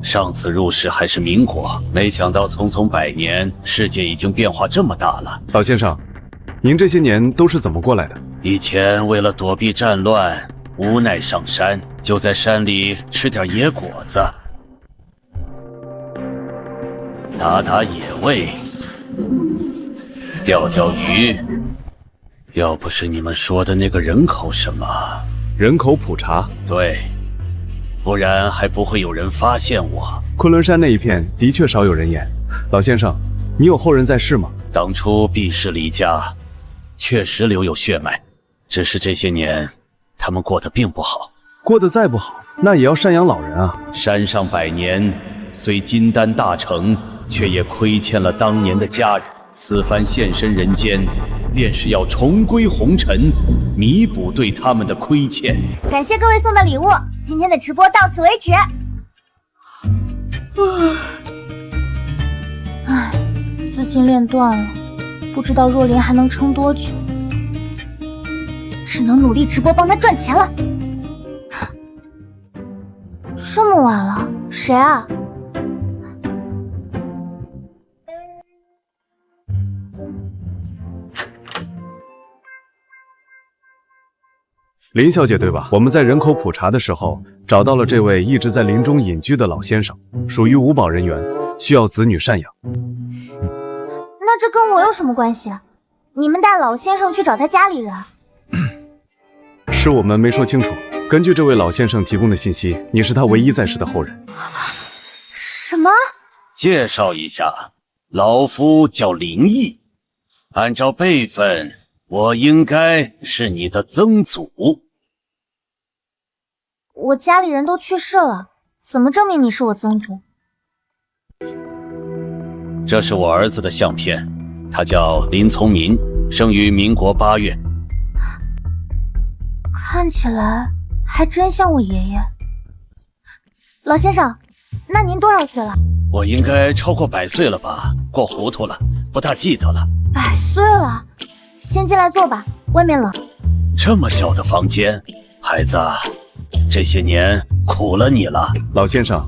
上次入世还是民国，没想到匆匆100年，世界已经变化这么大了。老先生，您这些年都是怎么过来的？以前为了躲避战乱，无奈上山，就在山里吃点野果子，打打野味，钓钓鱼。要不是你们说的那个人口什么，人口普查。对，不然还不会有人发现我。昆仑山那一片的确少有人烟。老先生，你有后人在世吗？当初毕氏离家，确实留有血脉，只是这些年他们过得并不好。过得再不好，那也要赡养老人啊。山上100年，虽金丹大成，却也亏欠了当年的家人。此番现身人间，便是要重归红尘，弥补对他们的亏欠。感谢各位送的礼物，今天的直播到此为止。唉，资金链断了，不知道若琳还能撑多久，只能努力直播帮她赚钱了。这么晚了，谁啊？林小姐对吧？我们在人口普查的时候找到了这位一直在林中隐居的老先生，属于五保人员，需要子女赡养。那这跟我有什么关系？你们带老先生去找他家里人？是我们没说清楚。根据这位老先生提供的信息，你是他唯一在世的后人。什么？介绍一下，老夫叫林毅，按照辈分，我应该是你的曾祖。我家里人都去世了，怎么证明你是我曾祖？这是我儿子的相片，他叫林从民，生于民国8月。看起来还真像我爷爷。老先生，那您多少岁了？我应该超过100岁了吧？过糊涂了，不大记得了。100岁了？先进来坐吧，外面冷。这么小的房间，孩子，这些年苦了你了。老先生，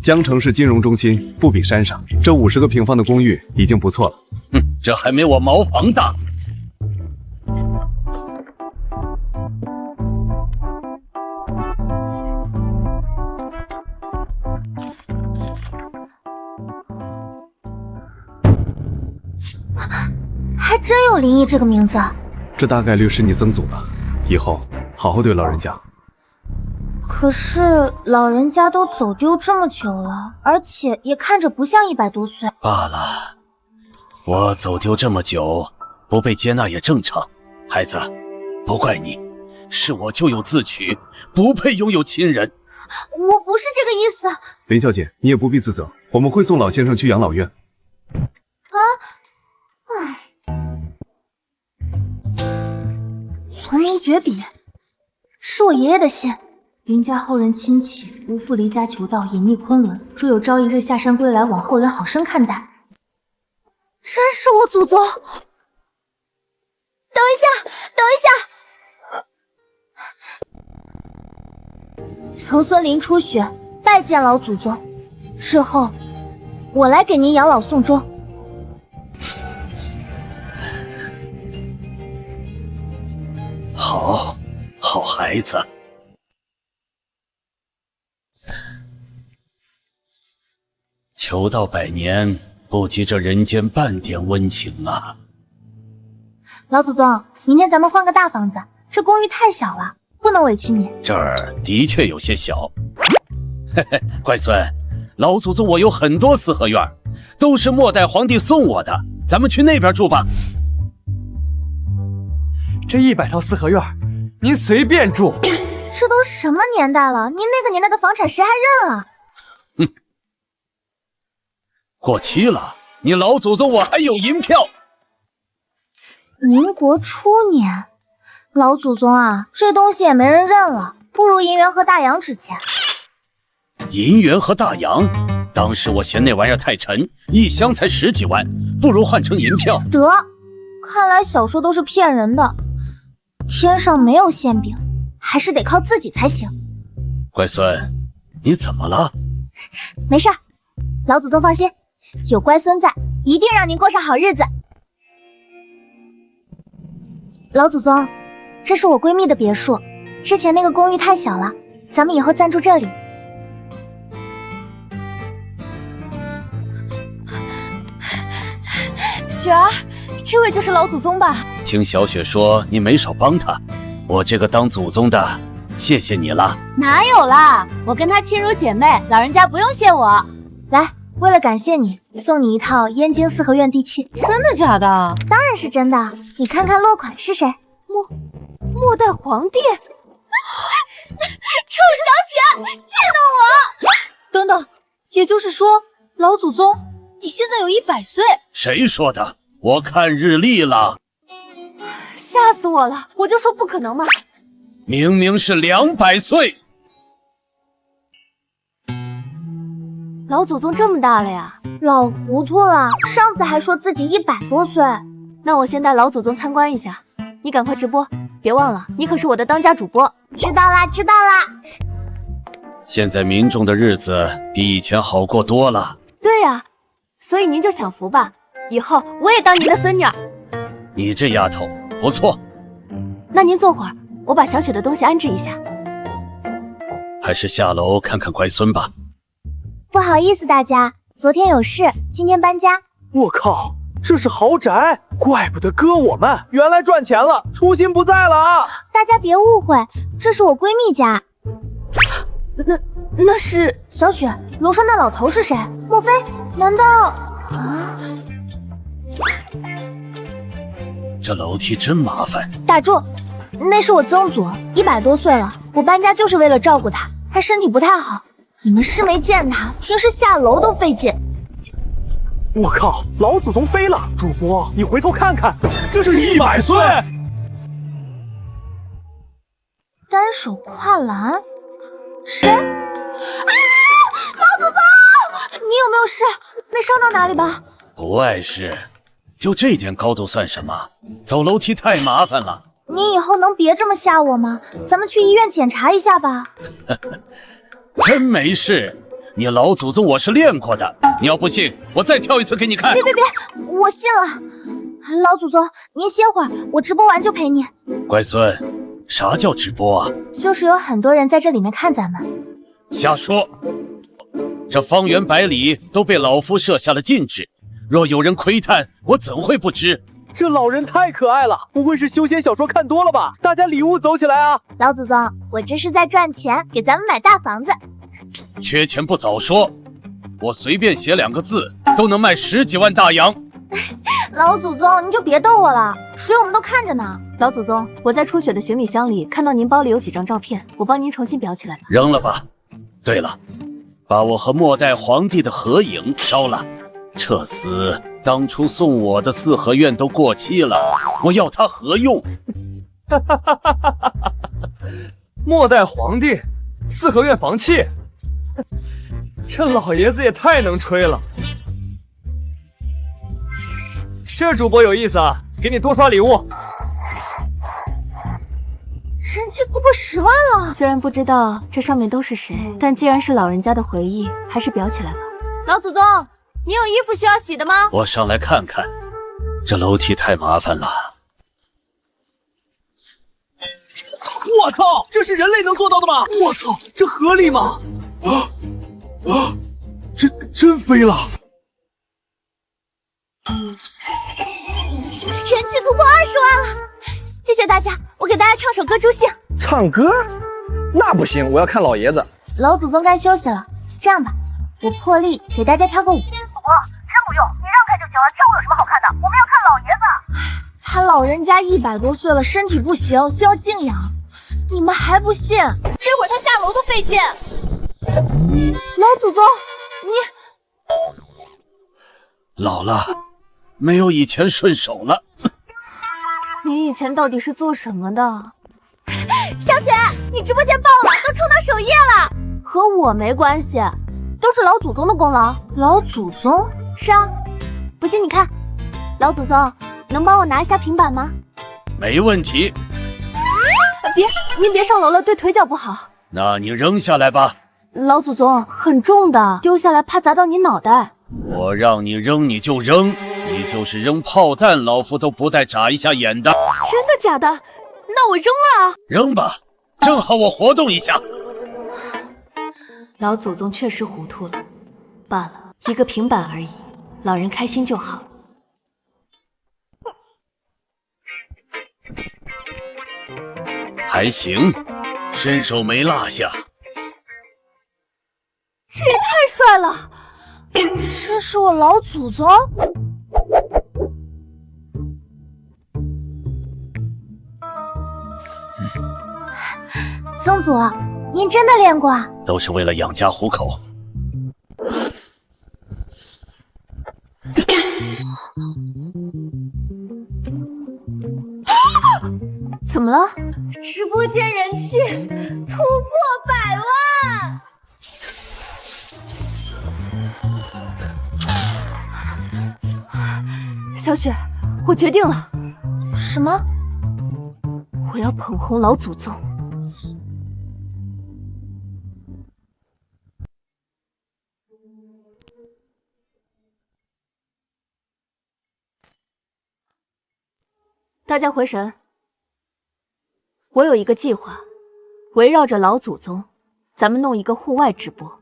江城是金融中心，不比山上。这50个平方的公寓已经不错了。哼，这还没我茅房大。还真有林毅这个名字。这大概率是你曾祖吧，以后好好对老人家。可是老人家都走丢这么久了，而且也看着不像100多岁。罢了，我走丢这么久，不被接纳也正常。孩子，不怪你，是我咎由自取，不配拥有亲人。我不是这个意思。林小姐，你也不必自责，我们会送老先生去养老院。从民绝笔，是我爷爷的信。林家后人亲戚无复离家求道，隐匿昆仑，若有朝一日下山归来，望后人好生看待。真是我祖宗！等一下，等一下！曾孙林初雪拜见老祖宗，日后我来给您养老送终。好孩子。求道100年，不及这人间半点温情啊！老祖宗，明天咱们换个大房子，这公寓太小了，不能委屈你。这儿的确有些小。嘿嘿，乖孙，老祖宗我有很多四合院，都是末代皇帝送我的，咱们去那边住吧。这100套四合院，您随便住。这都什么年代了？您那个年代的房产谁还认啊？哼，过期了，你老祖宗我还有银票。民国初年，老祖宗啊，这东西也没人认了，不如银元和大洋值钱。银元和大洋，当时我嫌那玩意儿太沉，一箱才10几万，不如换成银票。得，看来小说都是骗人的，天上没有馅饼，还是得靠自己才行。乖孙，你怎么了？没事儿，老祖宗放心，有乖孙在，一定让您过上好日子。老祖宗，这是我闺蜜的别墅，之前那个公寓太小了，咱们以后暂住这里。雪儿，这位就是老祖宗吧？听小雪说你没少帮他，我这个当祖宗的，谢谢你了。哪有啦，我跟她亲如姐妹，老人家不用谢我。来，为了感谢你，送你一套燕京四合院地契。真的假的？当然是真的，你看看落款是谁？末代皇帝。臭小雪，戏弄我！等等，也就是说，老祖宗，你现在有100岁？谁说的？我看日历了，吓死我了！我就说不可能嘛！明明是200岁。老祖宗这么大了呀？老糊涂了，上次还说自己100多岁。那我先带老祖宗参观一下，你赶快直播，别忘了，你可是我的当家主播。知道啦，知道啦。现在民众的日子比以前好过多了。对呀，所以您就享福吧，以后我也当您的孙女儿。你这丫头不错。那您坐会儿，我把小雪的东西安置一下。还是下楼看看乖孙吧。不好意思大家，昨天有事，今天搬家。我靠，这是豪宅，怪不得哥我们原来赚钱了，初心不在了啊！大家别误会，这是我闺蜜家。那是小雪，楼上那老头是谁？莫非？难道啊？这楼梯真麻烦。打住！那是我曾祖，100多岁了，我搬家就是为了照顾他，他身体不太好。你们是没见他，平时下楼都费劲。我靠，老祖宗飞了！主播，你回头看看，这是100岁！单手跨栏？谁？啊！老祖宗，你有没有事？没伤到哪里吧？不碍事，就这点高度算什么？走楼梯太麻烦了。你以后能别这么吓我吗？咱们去医院检查一下吧。真没事，你老祖宗我是练过的，你要不信，我再跳一次给你看。别，我信了。老祖宗，您歇会儿，我直播完就陪你。乖孙，啥叫直播啊？就是有很多人在这里面看咱们。瞎说！这方圆百里都被老夫设下了禁制，若有人窥探，我怎会不知？这老人太可爱了，不会是修仙小说看多了吧？大家礼物走起来啊！老祖宗，我这是在赚钱，给咱们买大房子。缺钱不早说，我随便写2个字都能卖10几万大洋。老祖宗，你就别逗我了，水我们都看着呢。老祖宗，我在初雪的行李箱里看到您包里有几张照片，我帮您重新裱起来吧。扔了吧。对了，把我和末代皇帝的合影烧了。撤死！当初送我的四合院都过期了，我要它何用？末代皇帝，四合院房契，这老爷子也太能吹了。这主播有意思啊，给你多刷礼物。人气突破10万了。虽然不知道这上面都是谁，但既然是老人家的回忆，还是裱起来吧。老祖宗，你有衣服需要洗的吗？我上来看看，这楼梯太麻烦了。我操，这是人类能做到的吗？我操，这合理吗？真飞了！人气突破20万了，谢谢大家！我给大家唱首歌助兴。唱歌？那不行，我要看老爷子。老祖宗该休息了，这样吧，我破例给大家跳个舞。主播，真不用，你让开就行了，跳舞有什么好看的？我们要看老爷子。他老人家100多岁了，身体不行，需要静养。你们还不信？这会儿他下楼都费劲。老祖宗，老了，没有以前顺手了。您以前到底是做什么的？小雪，你直播间爆了，都冲到首页了。和我没关系，都是老祖宗的功劳。老祖宗？是啊，不信你看。老祖宗，能帮我拿一下平板吗？没问题。您别上楼了，对腿脚不好。那你扔下来吧。老祖宗，很重的，丢下来怕砸到你脑袋。我让你扔你就扔，你就是扔炮弹，老夫都不带眨一下眼的。真的假的？那我扔了啊！扔吧，正好我活动一下。老祖宗确实糊涂了，罢了，一个平板而已，老人开心就好。还行，身手没落下。这也太帅了！这是我老祖宗。宗祖，您真的练过啊？都是为了养家糊口。怎么了？直播间人气突破100万！小雪，我决定了。什么？我要捧红老祖宗。大家回神，我有一个计划，围绕着老祖宗，咱们弄一个户外直播。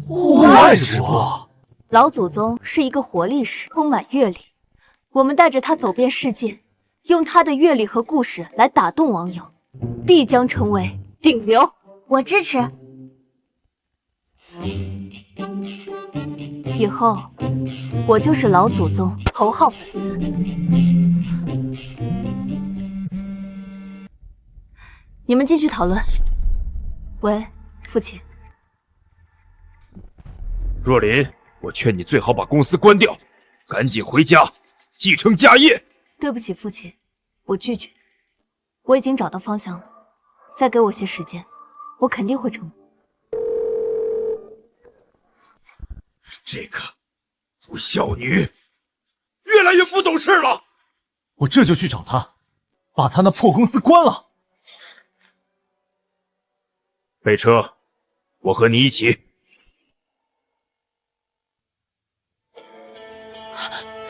户外直播？老祖宗是一个活历史，充满阅历，我们带着他走遍世界，用他的阅历和故事来打动网友，必将成为顶流。我支持。以后我就是老祖宗头号粉丝。你们继续讨论。喂，父亲。若琳，我劝你最好把公司关掉，赶紧回家继承家业。对不起，父亲，我拒绝。我已经找到方向了，再给我些时间，我肯定会成功。这个不孝女越来越不懂事了。我这就去找他，把他那破公司关了。备车，我和你一起。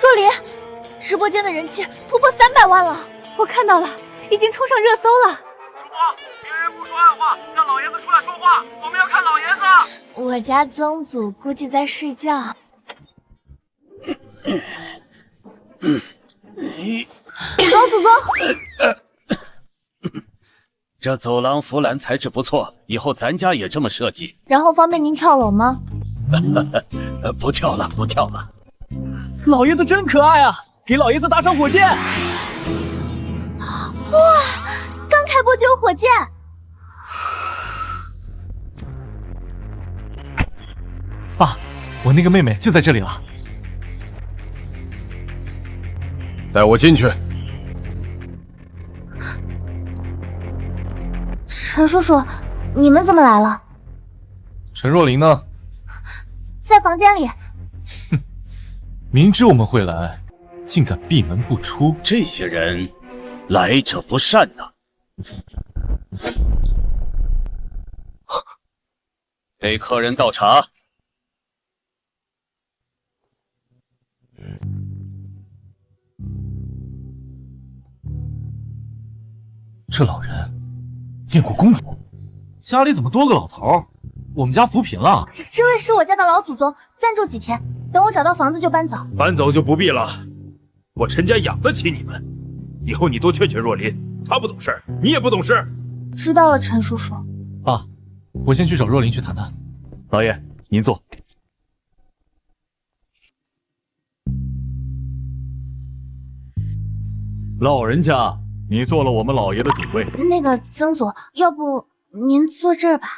若琳，直播间的人气突破300万了，我看到了，已经冲上热搜了。主播，别人不说暗话，让老爷子出来说话，我们要看老爷子。我家宗祖估计在睡觉。老祖宗，这走廊扶栏材质不错，以后咱家也这么设计。然后方便您跳楼吗？不跳了，不跳了。老爷子真可爱啊！给老爷子打上火箭。哇，刚开播就有火箭。爸，我那个妹妹就在这里了。带我进去。陈叔叔，你们怎么来了？陈若琳呢？在房间里。明知我们会来，竟敢闭门不出。这些人来者不善呐！给客人倒茶。这老人练过功夫，家里怎么多个老头？我们家扶贫了。这位是我家的老祖宗，暂住几天，等我找到房子就搬走。搬走就不必了，我陈家养得起你们。以后你多劝劝若琳，她不懂事，你也不懂事。知道了，陈叔叔。爸，我先去找若琳去谈谈。老爷，您坐。老人家，你做了我们老爷的主位。那个曾祖，要不您坐这儿吧？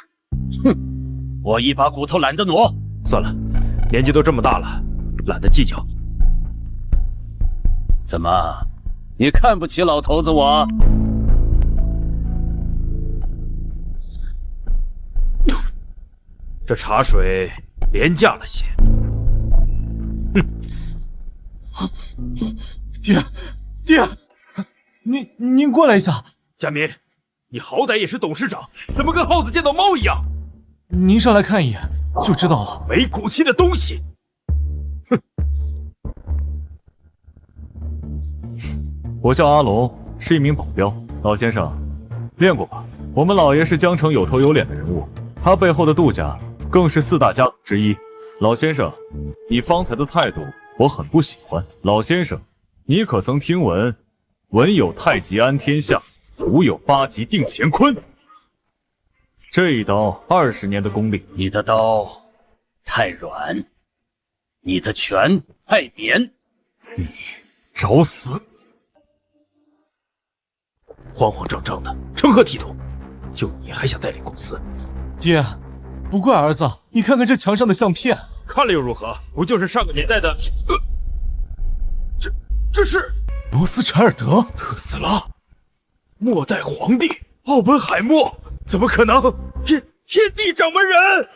哼，我一把骨头懒得挪。算了，年纪都这么大了，懒得计较。怎么，你看不起老头子我？这茶水廉价了些。爹，您过来一下。佳民，你好歹也是董事长，怎么跟耗子见到猫一样？您上来看一眼就知道了。没骨气的东西！哼！我叫阿龙，是一名保镖。老先生，练过吧？我们老爷是江城有头有脸的人物，他背后的杜家更是4大家族之一。老先生，你方才的态度我很不喜欢。老先生，你可曾听闻“文有太极安天下，武有8极定乾坤”？这一刀20年的功力，你的刀太软，你的拳太扁，你找死！慌慌张张的，成何体统？就你还想带领公司？爹，不怪儿子，你看看这墙上的相片，看了又如何？不就是上个年代的？这是罗斯柴尔德，特斯拉，末代皇帝奥本海默，怎么可能？天地掌门人！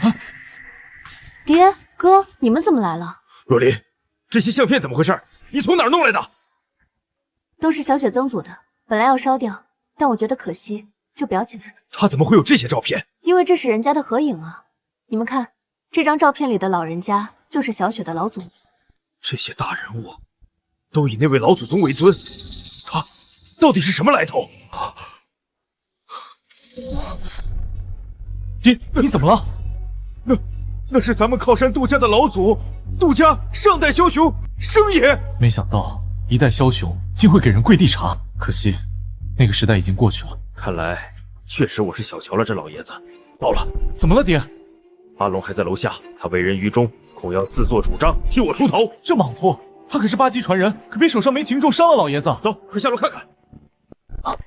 啊！爹哥，你们怎么来了？若琳，这些相片怎么回事？你从哪儿弄来的？都是小雪曾祖的，本来要烧掉，但我觉得可惜，就裱起来了。他怎么会有这些照片？因为这是人家的合影啊！你们看，这张照片里的老人家就是小雪的老祖。这些大人物都以那位老祖宗为尊，他到底是什么来头？爹，你怎么了？那是咱们靠山杜家的老祖，杜家上代枭雄生爷。没想到一代枭雄竟会给人跪地茶，可惜那个时代已经过去了。看来确实我是小瞧了这老爷子。糟了，怎么了，爹？阿龙还在楼下，他为人愚忠，恐要自作主张替我出头。这莽夫，他可是8级传人，可别手上没擒重伤了老爷子。走，快下楼看看。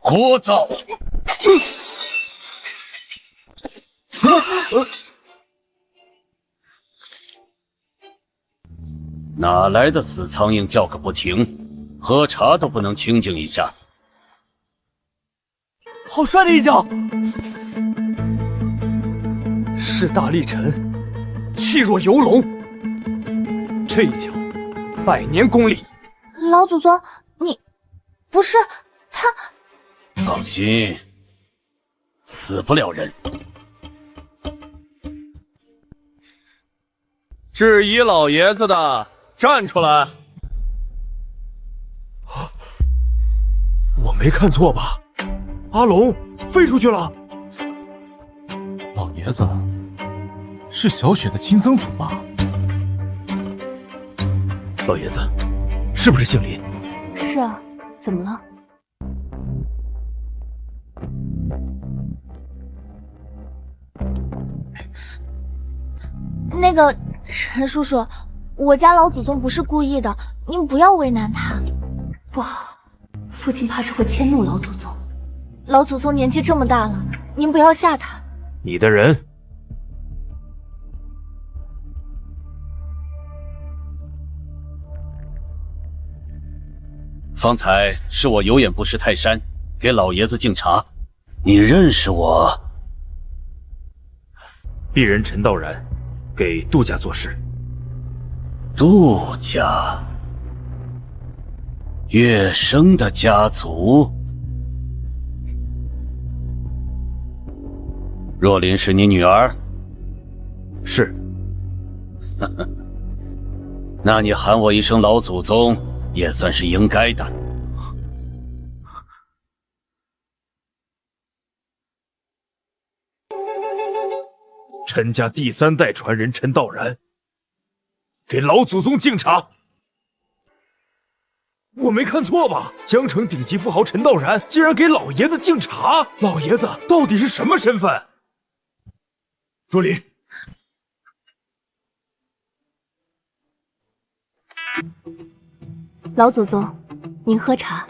聒噪！哪来的死苍蝇叫个不停，喝茶都不能清静一下。好帅的一脚！势大力沉，气若游龙。这一脚，100年功力。老祖宗，你不是他？放心，死不了人。质疑老爷子的，站出来！我没看错吧？阿龙飞出去了。老爷子是小雪的亲曾祖吧？老爷子是不是姓林？是啊，怎么了？那个陈叔叔，我家老祖宗不是故意的，您不要为难他。不好，父亲怕是会迁怒老祖宗。老祖宗年纪这么大了，您不要吓他。你的人。方才是我有眼不识泰山，给老爷子敬茶。你认识我？鄙人陈道然，给杜家做事。杜家，月生的家族。若琳是你女儿？是。那你喊我一声老祖宗，也算是应该的。陈家第3代传人陈道然，给老祖宗敬茶。我没看错吧？江城顶级富豪陈道然竟然给老爷子敬茶，老爷子到底是什么身份？若琳，老祖宗，您喝茶。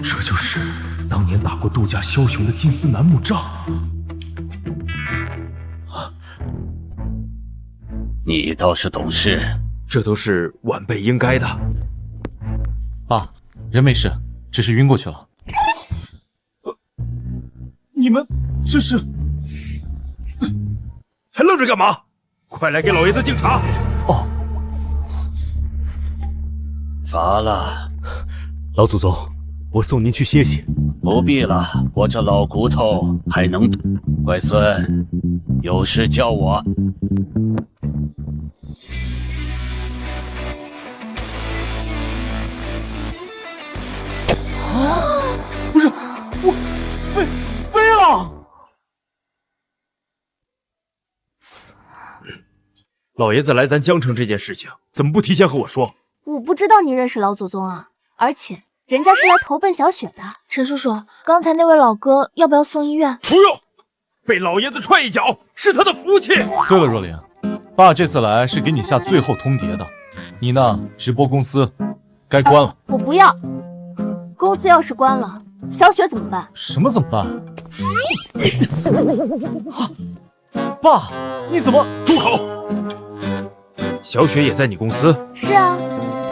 这就是当年打过杜家枭雄的金丝楠木杖。你倒是懂事，这都是晚辈应该的。爸，人没事，只是晕过去了。你们这是？还愣着干嘛？快来给老爷子敬茶。哦，乏了，老祖宗，我送您去歇息。不必了，我这老骨头还能。乖孙，有事叫我。不是我飞了！老爷子来咱江城这件事情，怎么不提前和我说？我不知道你认识老祖宗啊，而且人家是来投奔小雪的。陈叔叔，刚才那位老哥要不要送医院？不用，被老爷子踹一脚是他的福气。对了，若琳，爸这次来是给你下最后通牒的，你那直播公司该关了。我不要，公司要是关了，小雪怎么办？什么怎么办？爸，你怎么？住口！小雪也在你公司？是啊，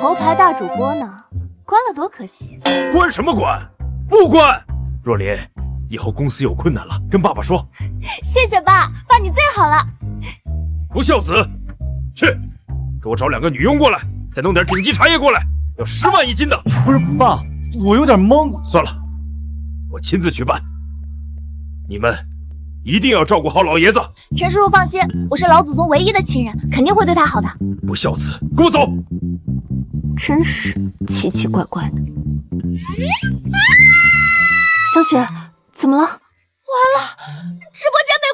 头牌大主播呢，关了多可惜。关什么关？不关！若琳，以后公司有困难了，跟爸爸说。谢谢爸，爸你最好了。不孝子，去，给我找2个女佣过来，再弄点顶级茶叶过来，要10万1斤的。不是爸，我有点懵。算了，我亲自去办。你们一定要照顾好老爷子。陈叔叔放心，我是老祖宗唯一的亲人，肯定会对他好的。不孝子，给我走！真是奇奇怪怪的。小雪，怎么了？完了，直播间被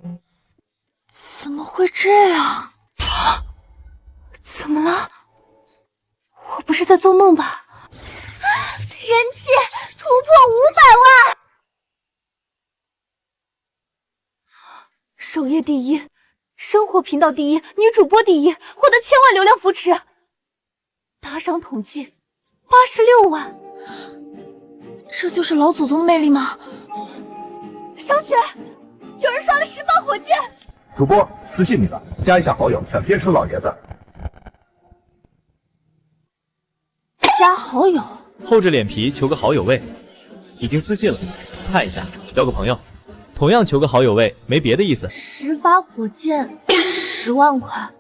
关！怎么会这样？怎么了？我不是在做梦吧？人气突破500万！首页第一，生活频道第一，女主播第一，获得1000万流量扶持。打赏统计86万，这就是老祖宗的魅力吗？小雪，有人刷了10发火箭。主播私信你了，加一下好友，想贴出老爷子。加好友，厚着脸皮求个好友位，已经私信了，看一下，交个朋友。同样求个好友位，没别的意思。10发火箭10万块，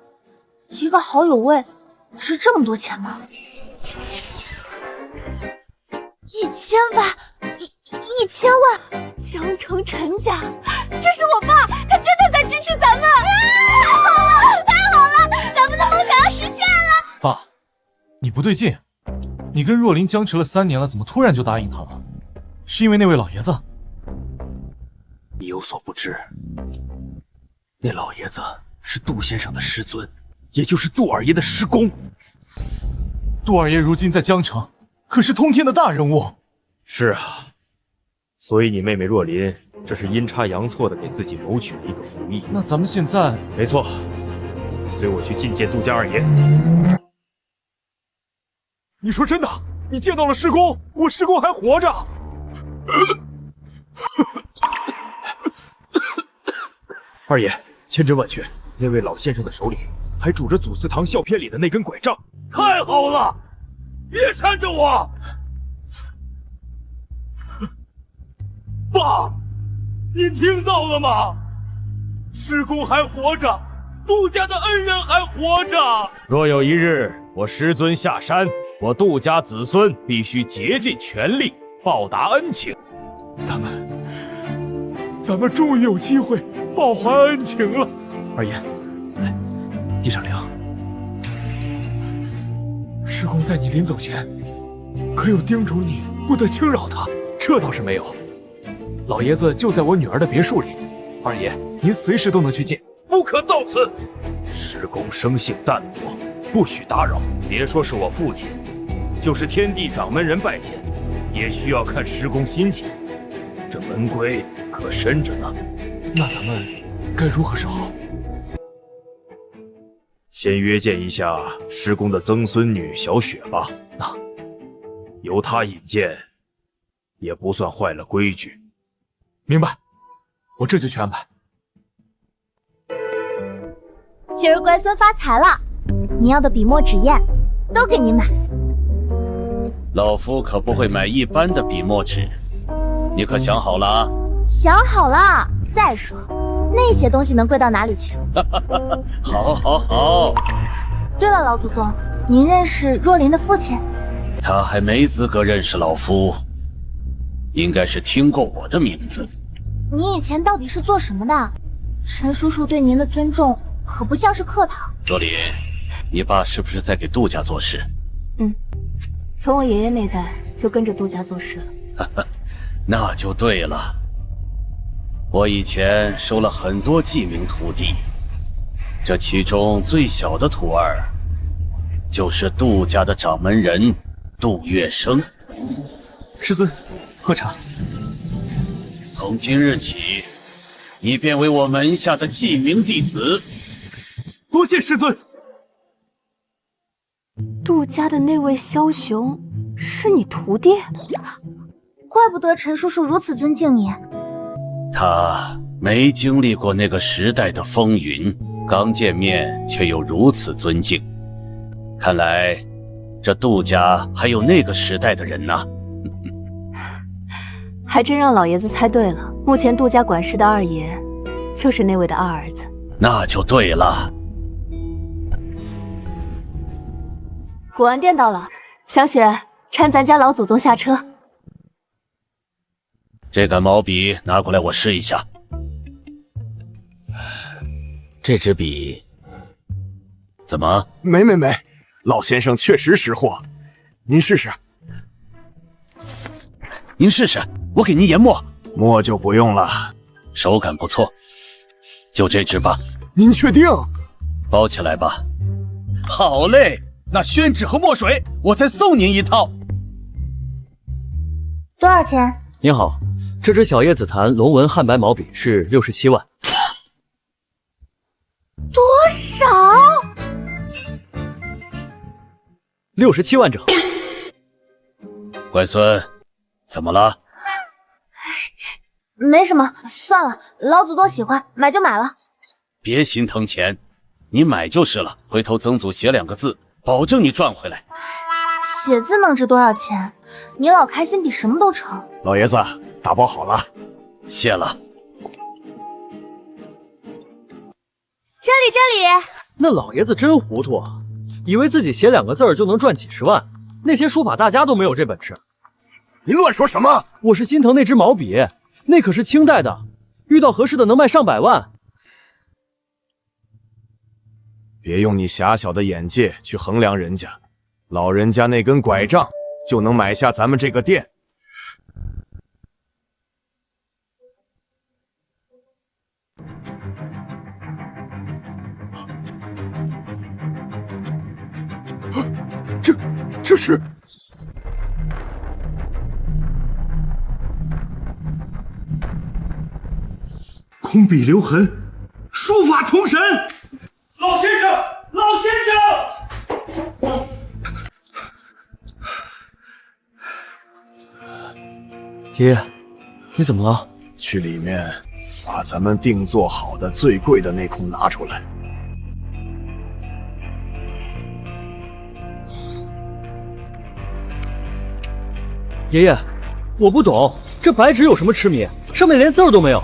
一个好友位值这么多钱吗？1000万，1000万！江城陈家，这是我爸，他真的在支持咱们！太好了，太好了，咱们的梦想要实现了！爸，你不对劲，你跟若琳僵持了3年了，怎么突然就答应他了？是因为那位老爷子？你有所不知，那老爷子是杜先生的师尊，也就是杜二爷的师公。杜二爷如今在江城，可是通天的大人物。是啊，所以你妹妹若琳，这是阴差阳错的给自己谋取了一个福利。那咱们现在……没错，随我去觐见杜家二爷。你说真的？你见到了师公？我师公还活着？二爷，千真万确，那位老先生的手里还拄着祖祠堂笑片里的那根拐杖。太好了，别缠着我！爸，你听到了吗？师公还活着，杜家的恩人还活着。若有一日我师尊下山，我杜家子孙必须竭尽全力报答恩情。咱们终于有机会报还恩情了。二爷，来，递上粮。师公在你临走前，可有叮嘱你不得轻扰他？这倒是没有，老爷子就在我女儿的别墅里，二爷您随时都能去见。不可造次！师公生性淡泊，不许打扰。别说是我父亲，就是天地掌门人拜见，也需要看师公心情。这门规可深着呢。那咱们该如何是好？先约见一下师公的曾孙女小雪吧。那由她引荐，也不算坏了规矩。明白，我这就去安排。今儿乖孙发财了，你要的笔墨纸砚都给你买。老夫可不会买一般的笔墨纸，你可想好了啊？想好了，再说，那些东西能贵到哪里去？好，好，好。对了，老祖宗，您认识若琳的父亲？他还没资格认识老夫，应该是听过我的名字。您以前到底是做什么的？陈叔叔对您的尊重可不像是客套。若琳，你爸是不是在给杜家做事？从我爷爷那代就跟着杜家做事了。那就对了。我以前收了很多记名徒弟，这其中最小的徒儿，就是杜家的掌门人杜月笙。师尊，喝茶。从今日起，你便为我门下的记名弟子。多谢师尊。杜家的那位枭雄是你徒弟？怪不得陈叔叔如此尊敬你。他没经历过那个时代的风云，刚见面却又如此尊敬，看来这杜家还有那个时代的人呢。还真让老爷子猜对了，目前杜家管事的二爷就是那位的二儿子。那就对了。古玩店到了，小雪搀咱家老祖宗下车。这杆毛笔拿过来，我试一下。这支笔怎么？没，老先生确实识货，您试试。您试试，我给您研墨。墨就不用了，手感不错，就这支吧。您确定？包起来吧。好嘞，那宣纸和墨水，我再送您一套。多少钱？您好，这支小叶紫檀龙纹汉白毛笔是67万。多少？67万整。乖孙，怎么了？没什么，算了，老祖宗喜欢，买就买了。别心疼钱，你买就是了。回头曾祖写2个字，保证你赚回来。写字能值多少钱？你老开心比什么都成。老爷子，打包好了。谢了。这里。那老爷子真糊涂，以为自己写2个字就能赚几十万，那些书法大家都没有这本事。您乱说什么？我是心疼那支毛笔，那可是清代的，遇到合适的能卖上百万。别用你狭小的眼界去衡量人家，老人家那根拐杖就能买下咱们这个店。这是空笔留痕，书法重神。老先生，老先生！爷爷，你怎么了？去里面把咱们定做好的最贵的那孔拿出来。爷爷，我不懂，这白纸有什么痴迷？上面连字儿都没有。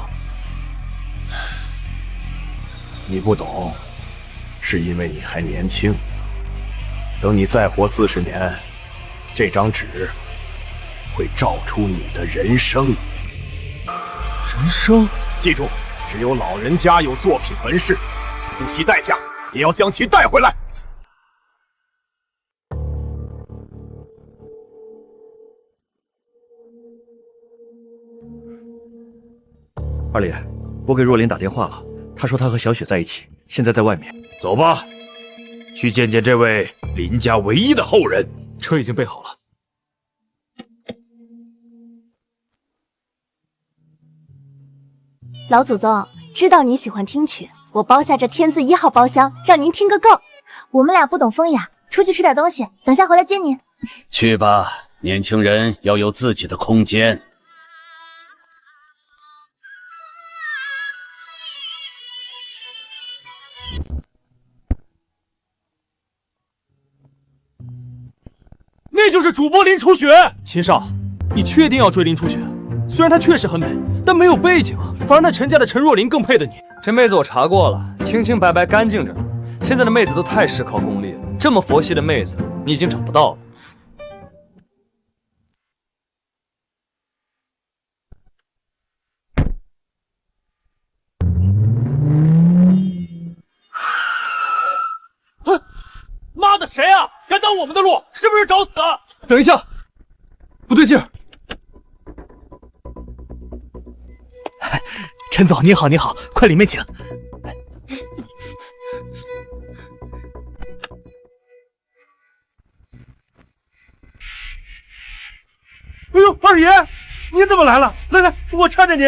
你不懂，是因为你还年轻。等你再活40年，这张纸会照出你的人生。人生？记住，只有老人家有作品纹饰，不惜代价也要将其带回来。二爷，我给若琳打电话了，她说她和小雪在一起，现在在外面。走吧，去见见这位林家唯一的后人。车已经备好了。老祖宗，知道你喜欢听曲，我包下这天字1号包厢，让您听个够。我们俩不懂风雅，出去吃点东西，等下回来接您。去吧，年轻人要有自己的空间。那就是主播林初雪。秦少，你确定要追林初雪？虽然她确实很美，但没有背景，反而那陈家的陈若琳更配得你。这妹子我查过了，清清白白，干净着呢。现在的妹子都太实靠功利了，这么佛系的妹子你已经找不到了。妈的，谁啊？敢挡我们的路，是不是找死？等一下，不对劲儿。陈总，你好，你好，快里面请。哎呦，二爷，你怎么来了？来来，我搀着你。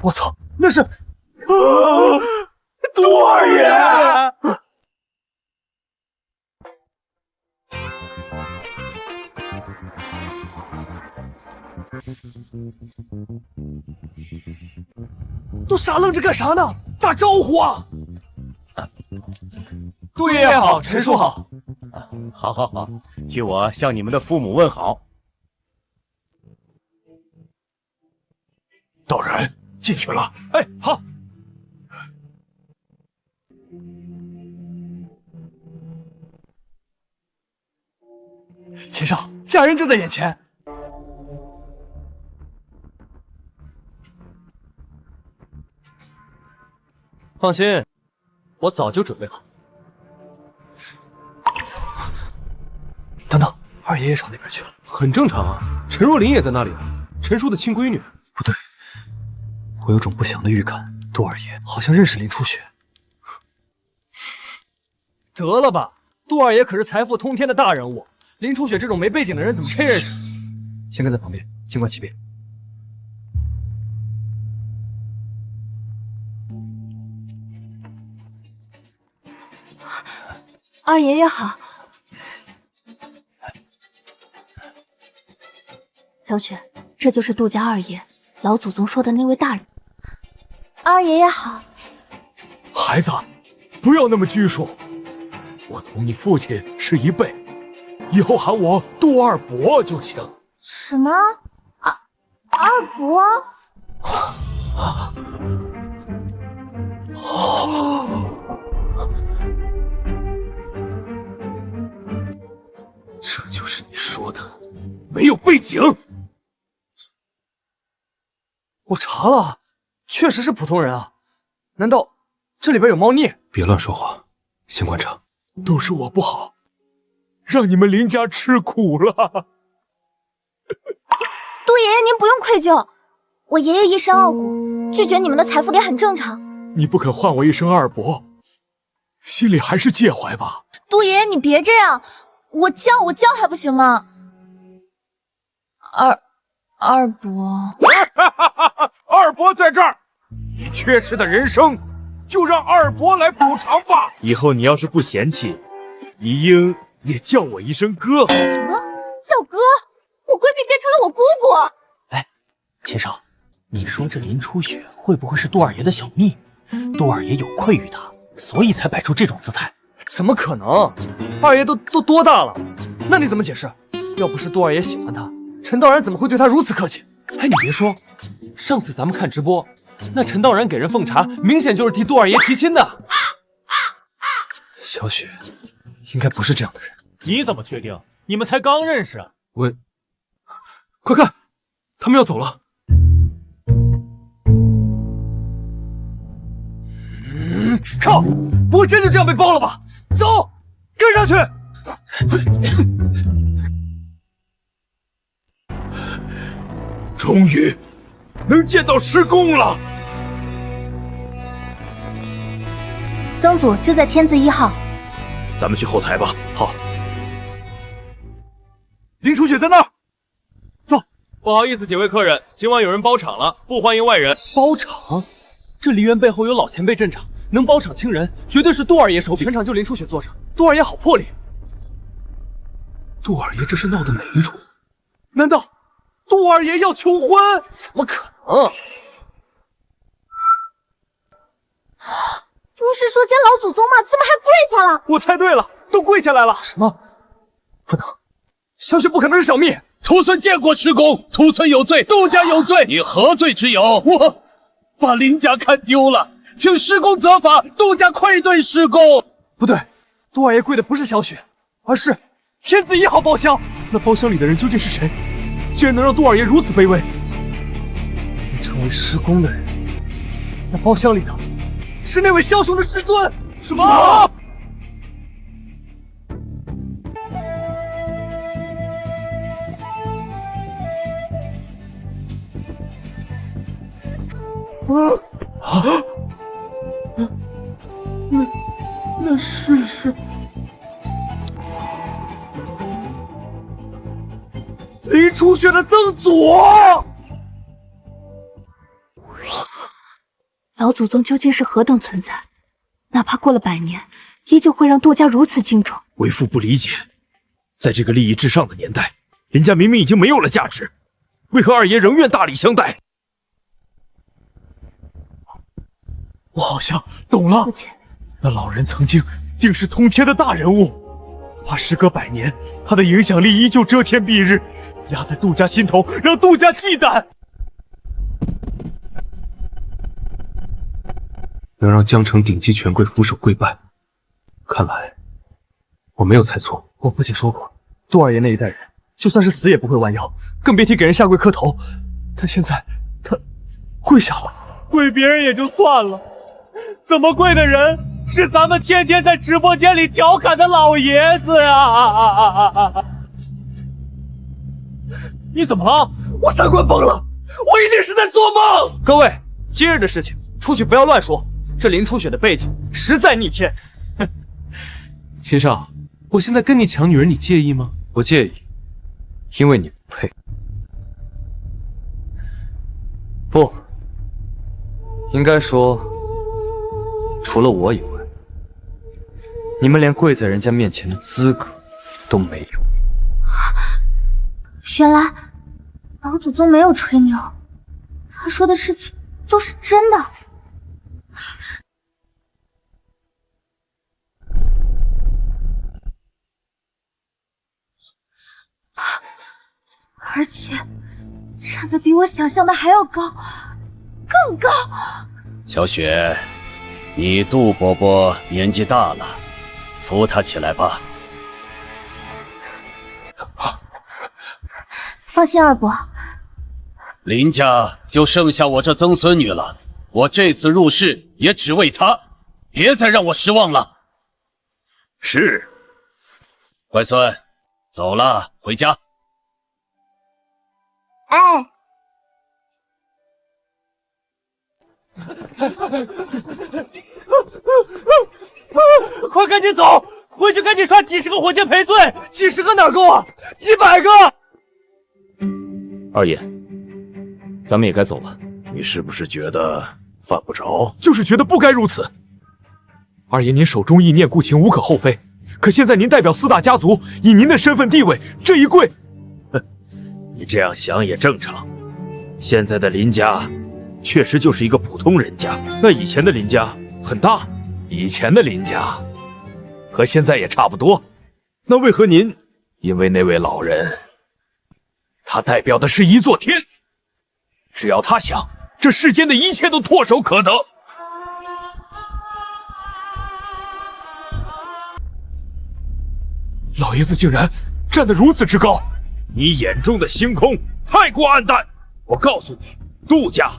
我操，那是杜二爷！都傻愣着干啥呢？打招呼啊！杜爷爷好，陈叔好。好好好，替我向你们的父母问好。道人进去了。哎，好。秦少，家人就在眼前。放心，我早就准备好。等等，二爷爷朝那边去了，很正常啊。陈若琳也在那里啊，陈叔的亲闺女。不对，我有种不祥的预感，杜二爷好像认识林初雪。得了吧，杜二爷可是财富通天的大人物，林初雪这种没背景的人怎么配认识？先跟在旁边，静观其变。二爷爷好。小雪，这就是杜家二爷，老祖宗说的那位大人。二爷爷好。孩子，不要那么拘束，我同你父亲是一辈，以后喊我杜二伯就行。什么？二伯？这就是你说的没有背景。我查了，确实是普通人啊。难道这里边有猫腻？别乱说话，先观察。都是我不好，让你们林家吃苦了。杜爷爷，您不用愧疚，我爷爷一身傲骨，拒绝你们的财富也很正常。你不肯唤我一声二伯，心里还是介怀吧？杜爷爷，你别这样，我叫还不行吗？二伯，二伯在这儿，你缺失的人生就让二伯来补偿吧。以后你要是不嫌弃，理应也叫我一声哥。什么叫哥？我闺蜜变成了我姑姑。哎，秦少，你说这林初雪会不会是杜二爷的小蜜？杜二爷有愧于她，所以才摆出这种姿态。怎么可能？二爷都多大了？那你怎么解释？要不是杜二爷喜欢他，陈道然怎么会对他如此客气？哎，你别说，上次咱们看直播，那陈道然给人奉茶，明显就是替杜二爷提亲的。小雪应该不是这样的人。你怎么确定？你们才刚认识啊！快看，他们要走了。靠！不会真就这样被包了吧？走，跟上去！终于能见到师公了。曾祖就在天字1号。咱们去后台吧。好。林初雪在那儿。走。不好意思，几位客人，今晚有人包场了，不欢迎外人。包场？这梨园背后有老前辈镇场，能包场请人，绝对是杜二爷手笔。全场就林初雪坐着，杜二爷好魄力。杜二爷这是闹的哪一出？难道杜二爷要求婚？怎么可能？不是说见老祖宗吗？怎么还跪下了？我猜对了，都跪下来了。什么？不能，小雪不可能是小蜜。徒孙见过师公，徒孙有罪，杜家有罪，你何罪之有？我把林家看丢了，请师公责罚，杜家愧对师公。不对，杜二爷跪的不是小雪，而是天字1号包厢。那包厢里的人究竟是谁？竟然能让杜二爷如此卑微？能成为师公的人，那包厢里的是那位枭雄的师尊。什么？那是林初雪的曾祖。老祖宗究竟是何等存在？哪怕过了100年，依旧会让杜家如此敬重。为父不理解，在这个利益至上的年代，林家明明已经没有了价值，为何二爷仍愿大礼相待？我好像懂了，父亲，那老人曾经定是通天的大人物，怕时隔100年，他的影响力依旧遮天蔽日，压在杜家心头，让杜家忌惮。能让江城顶级权贵俯首跪拜，看来我没有猜错。我父亲说过，杜二爷那一代人，就算是死也不会弯腰，更别提给人下跪磕头。但现在他跪下了，跪别人也就算了，怎么跪的人是咱们天天在直播间里调侃的老爷子呀？你怎么了？我三观崩了，我一定是在做梦。各位，今日的事情出去不要乱说，这林初雪的背景实在逆天。秦少，我现在跟你抢女人，你介意吗？不介意，因为你不配。不，应该说，除了我以外，你们连跪在人家面前的资格都没有。原来老祖宗没有吹牛，他说的事情都是真的。而且站得比我想象的还要高，更高。小雪，你杜伯伯年纪大了，扶他起来吧。放心，二伯，林家就剩下我这曾孙女了，我这次入世也只为她，别再让我失望了。是，乖孙，走了，回家。哎，快赶紧走，回去赶紧刷几十个火箭赔罪。几十个哪够啊？几百个！二爷，咱们也该走了。你是不是觉得犯不着？就是觉得不该如此。二爷，您手中意念故情无可厚非，可现在您代表4大家族，以您的身份地位，这一跪，你这样想也正常。现在的林家确实就是一个普通人家，那以前的林家很大，以前的林家和现在也差不多。那为何您？因为那位老人，他代表的是一座天，只要他想，这世间的一切都唾手可得。老爷子竟然站得如此之高，你眼中的星空太过暗淡。我告诉你，杜家，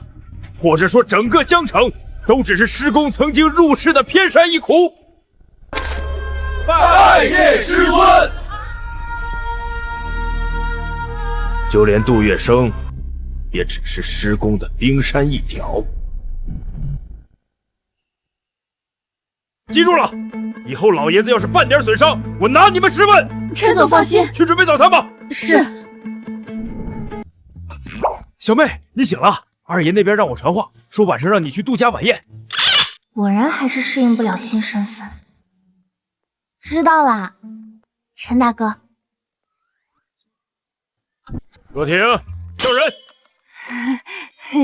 或者说整个江城，都只是师公曾经入世的偏山一窟。拜见师尊。就连杜月笙，也只是师公的冰山一角。记住了，以后老爷子要是半点损伤，我拿你们10问。陈总放心，去准备早餐吧。是。小妹，你醒了？二爷那边让我传话，说晚上让你去杜家晚宴。果然还是适应不了新身份。知道啦，陈大哥。若婷，叫人。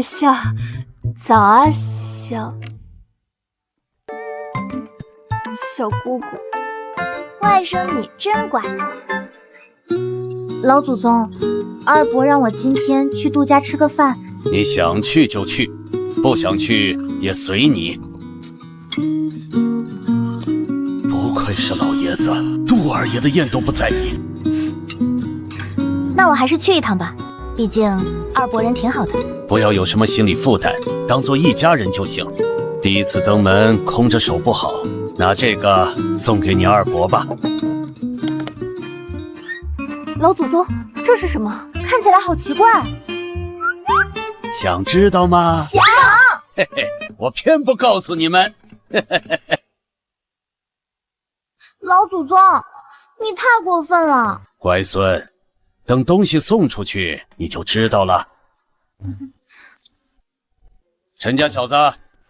小，早啊，小姑姑。外甥女真乖。老祖宗，二伯让我今天去杜家吃个饭。你想去就去，不想去也随你。不愧是老爷子，杜二爷的宴都不在意。那我还是去一趟吧，毕竟二伯人挺好的。不要有什么心理负担，当做一家人就行。第一次登门空着手不好，拿这个送给你二伯吧。老祖宗，这是什么？看起来好奇怪。想知道吗？想。嘿嘿，我偏不告诉你们。老祖宗，你太过分了。乖孙，等东西送出去，你就知道了。陈家小子，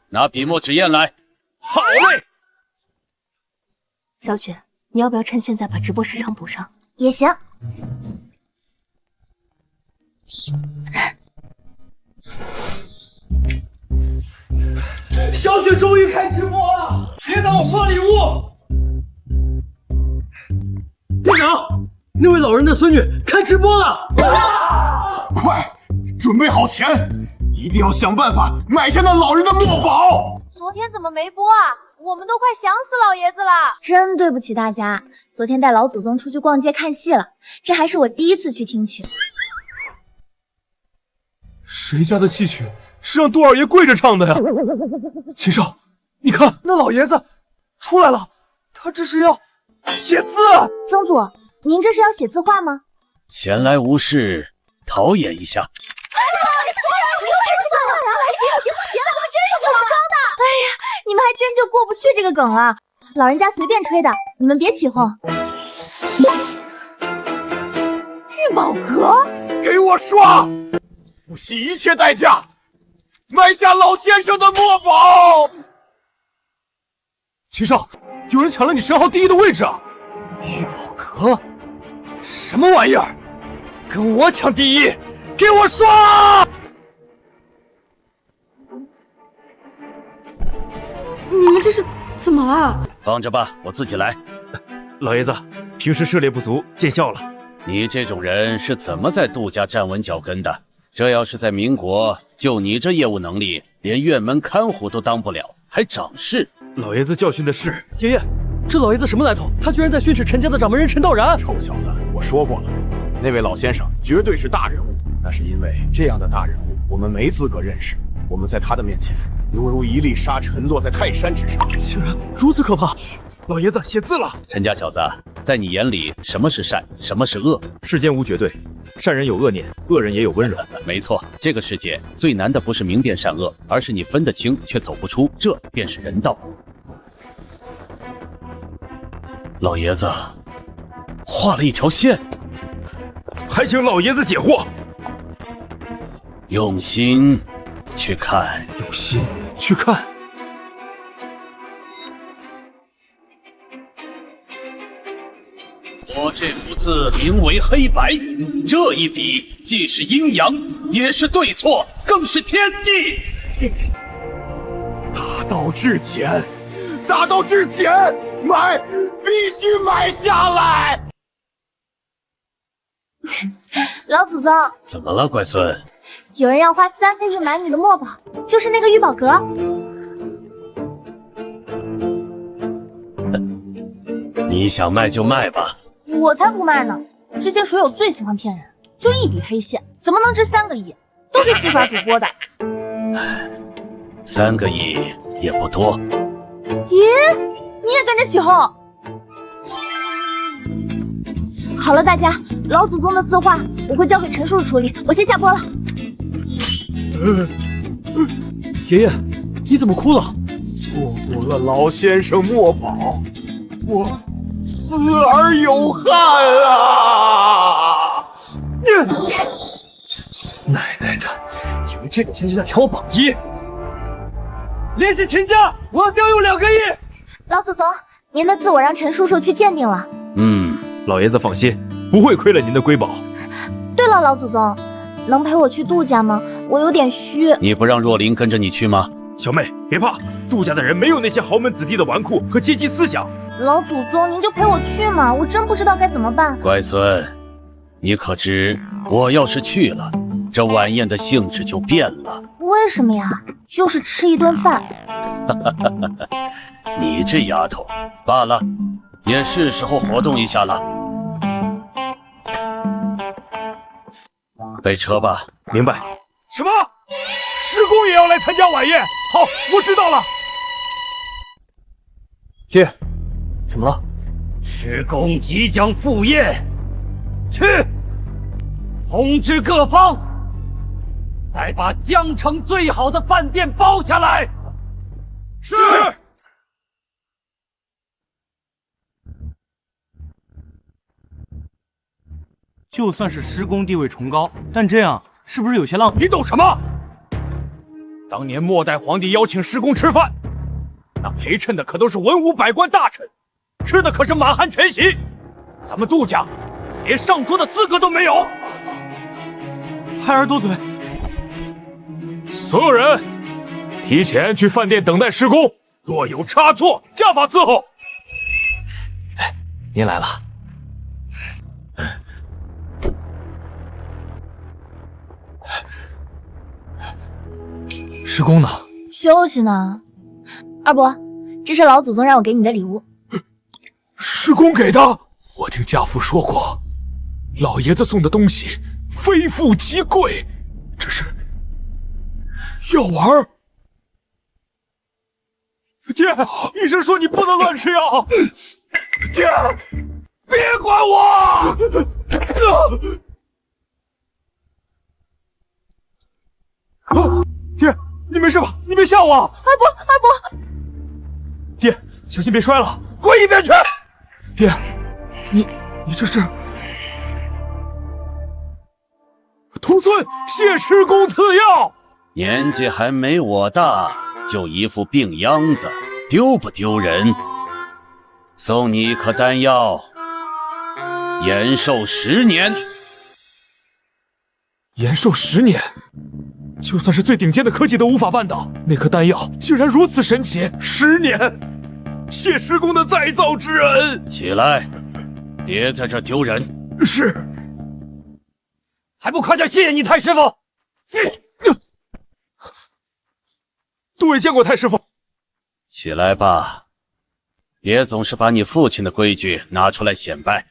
拿笔墨纸砚来。好嘞。小雪，你要不要趁现在把直播时长补上？也行。小雪终于开直播了，别挡我刷礼物。队长，那位老人的孙女开直播了，快准备好钱，一定要想办法买下那老人的墨宝。昨天怎么没播啊？我们都快想死老爷子了。真对不起大家，昨天带老祖宗出去逛街看戏了，这还是我第一次去听曲。谁家的戏曲是让杜二爷跪着唱的呀？秦少，你看那老爷子出来了，他这是要写字。曾祖，您这是要写字画吗？闲来无事，陶冶一下。你们还真就过不去这个梗了，老人家随便吹的，你们别起哄。玉宝阁，给我刷！不惜一切代价买下老先生的墨宝。秦少，有人抢了你神号第一的位置啊！玉宝阁，什么玩意儿？跟我抢第一，给我刷！你们这是怎么了？放着吧，我自己来。老爷子，平时涉猎不足，见笑了。你这种人是怎么在杜家站稳脚跟的？这要是在民国，就你这业务能力，连院门看护都当不了，还长事。老爷子教训的是。爷爷，这老爷子什么来头？他居然在训斥陈家的掌门人陈道然。臭小子，我说过了，那位老先生绝对是大人物，那是因为这样的大人物我们没资格认识，我们在他的面前犹如一粒沙尘落在泰山之上。竟然如此可怕！老爷子写字了。陈家小子，在你眼里什么是善，什么是恶？世间无绝对，善人有恶念，恶人也有温柔。没错，这个世界最难的不是明辨善恶，而是你分得清却走不出，这便是人道。老爷子画了一条线，还请老爷子解惑。用心去看，用心去看。我这幅字名为黑白，这一笔既是阴阳，也是对错，更是天地。大道至简，大道至简，买，必须买下来。老祖宗，怎么了，乖孙？有人要花3个亿买你的墨宝，就是那个玉宝阁。你想卖就卖吧。我才不卖呢！这些水友最喜欢骗人，就一笔黑线，怎么能值3个亿？都是戏耍主播的。3个亿也不多。咦，你也跟着起哄？好了，大家，老祖宗的字画我会交给陈叔叔处理，我先下播了。爷爷，你怎么哭了？错过了老先生墨宝，我死而有憾啊！奶奶的，因为这个钱就想抢我榜一！联系秦家，我要调用2个亿！老祖宗，您的字我让陈叔叔去鉴定了。老爷子放心，不会亏了您的瑰宝。对了，老祖宗，能陪我去杜家吗？我有点虚。你不让若琳跟着你去吗？小妹别怕，杜家的人没有那些豪门子弟的纨绔和阶级思想。老祖宗，您就陪我去嘛，我真不知道该怎么办。乖孙，你可知我要是去了，这晚宴的性质就变了。为什么呀？就是吃一顿饭。你这丫头，罢了，也是时候活动一下了。备车吧。明白。什么？师公也要来参加晚宴？好，我知道了。爹，怎么了？师公即将赴宴，去通知各方，再把江城最好的饭店包下来。是。就算是师公地位崇高，但这样是不是有些浪费？你懂什么？当年末代皇帝邀请师公吃饭，那陪衬的可都是文武百官大臣，吃的可是满汉全席。咱们杜家连上桌的资格都没有。孩儿多嘴。所有人提前去饭店等待师公，若有差错，家法伺候。您来了。师公呢？休息呢。二伯，这是老祖宗让我给你的礼物。师公给的？我听家父说过，老爷子送的东西非富即贵，这是药丸。爹，医生说你不能乱吃药。爹，别管我！爹，你没事吧？你别吓我！二伯，爹，小心别摔了，滚一边去！爹，你这是徒孙谢师公赐药，年纪还没我大，就一副病秧子，丢不丢人？送你一颗丹药，延寿10年。延寿10年，就算是最顶尖的科技都无法办到。那颗丹药竟然如此神奇！10年，谢师公的再造之恩。起来，别在这丢人。是。还不快点谢谢你太师傅！杜伟见过太师傅。起来吧，别总是把你父亲的规矩拿出来显摆。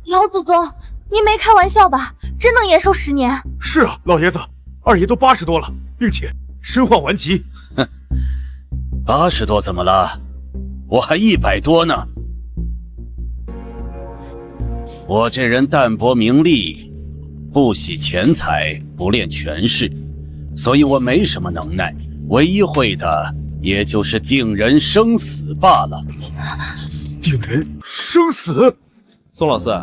老祖宗，您没开玩笑吧？真能延寿10年？是啊，老爷子，二爷都80多了，并且身患顽疾。哼，80多怎么了？我还100多呢。我这人淡泊名利，不喜钱财，不恋权势，所以我没什么能耐，唯一会的也就是定人生死罢了。定人生死？宋老四，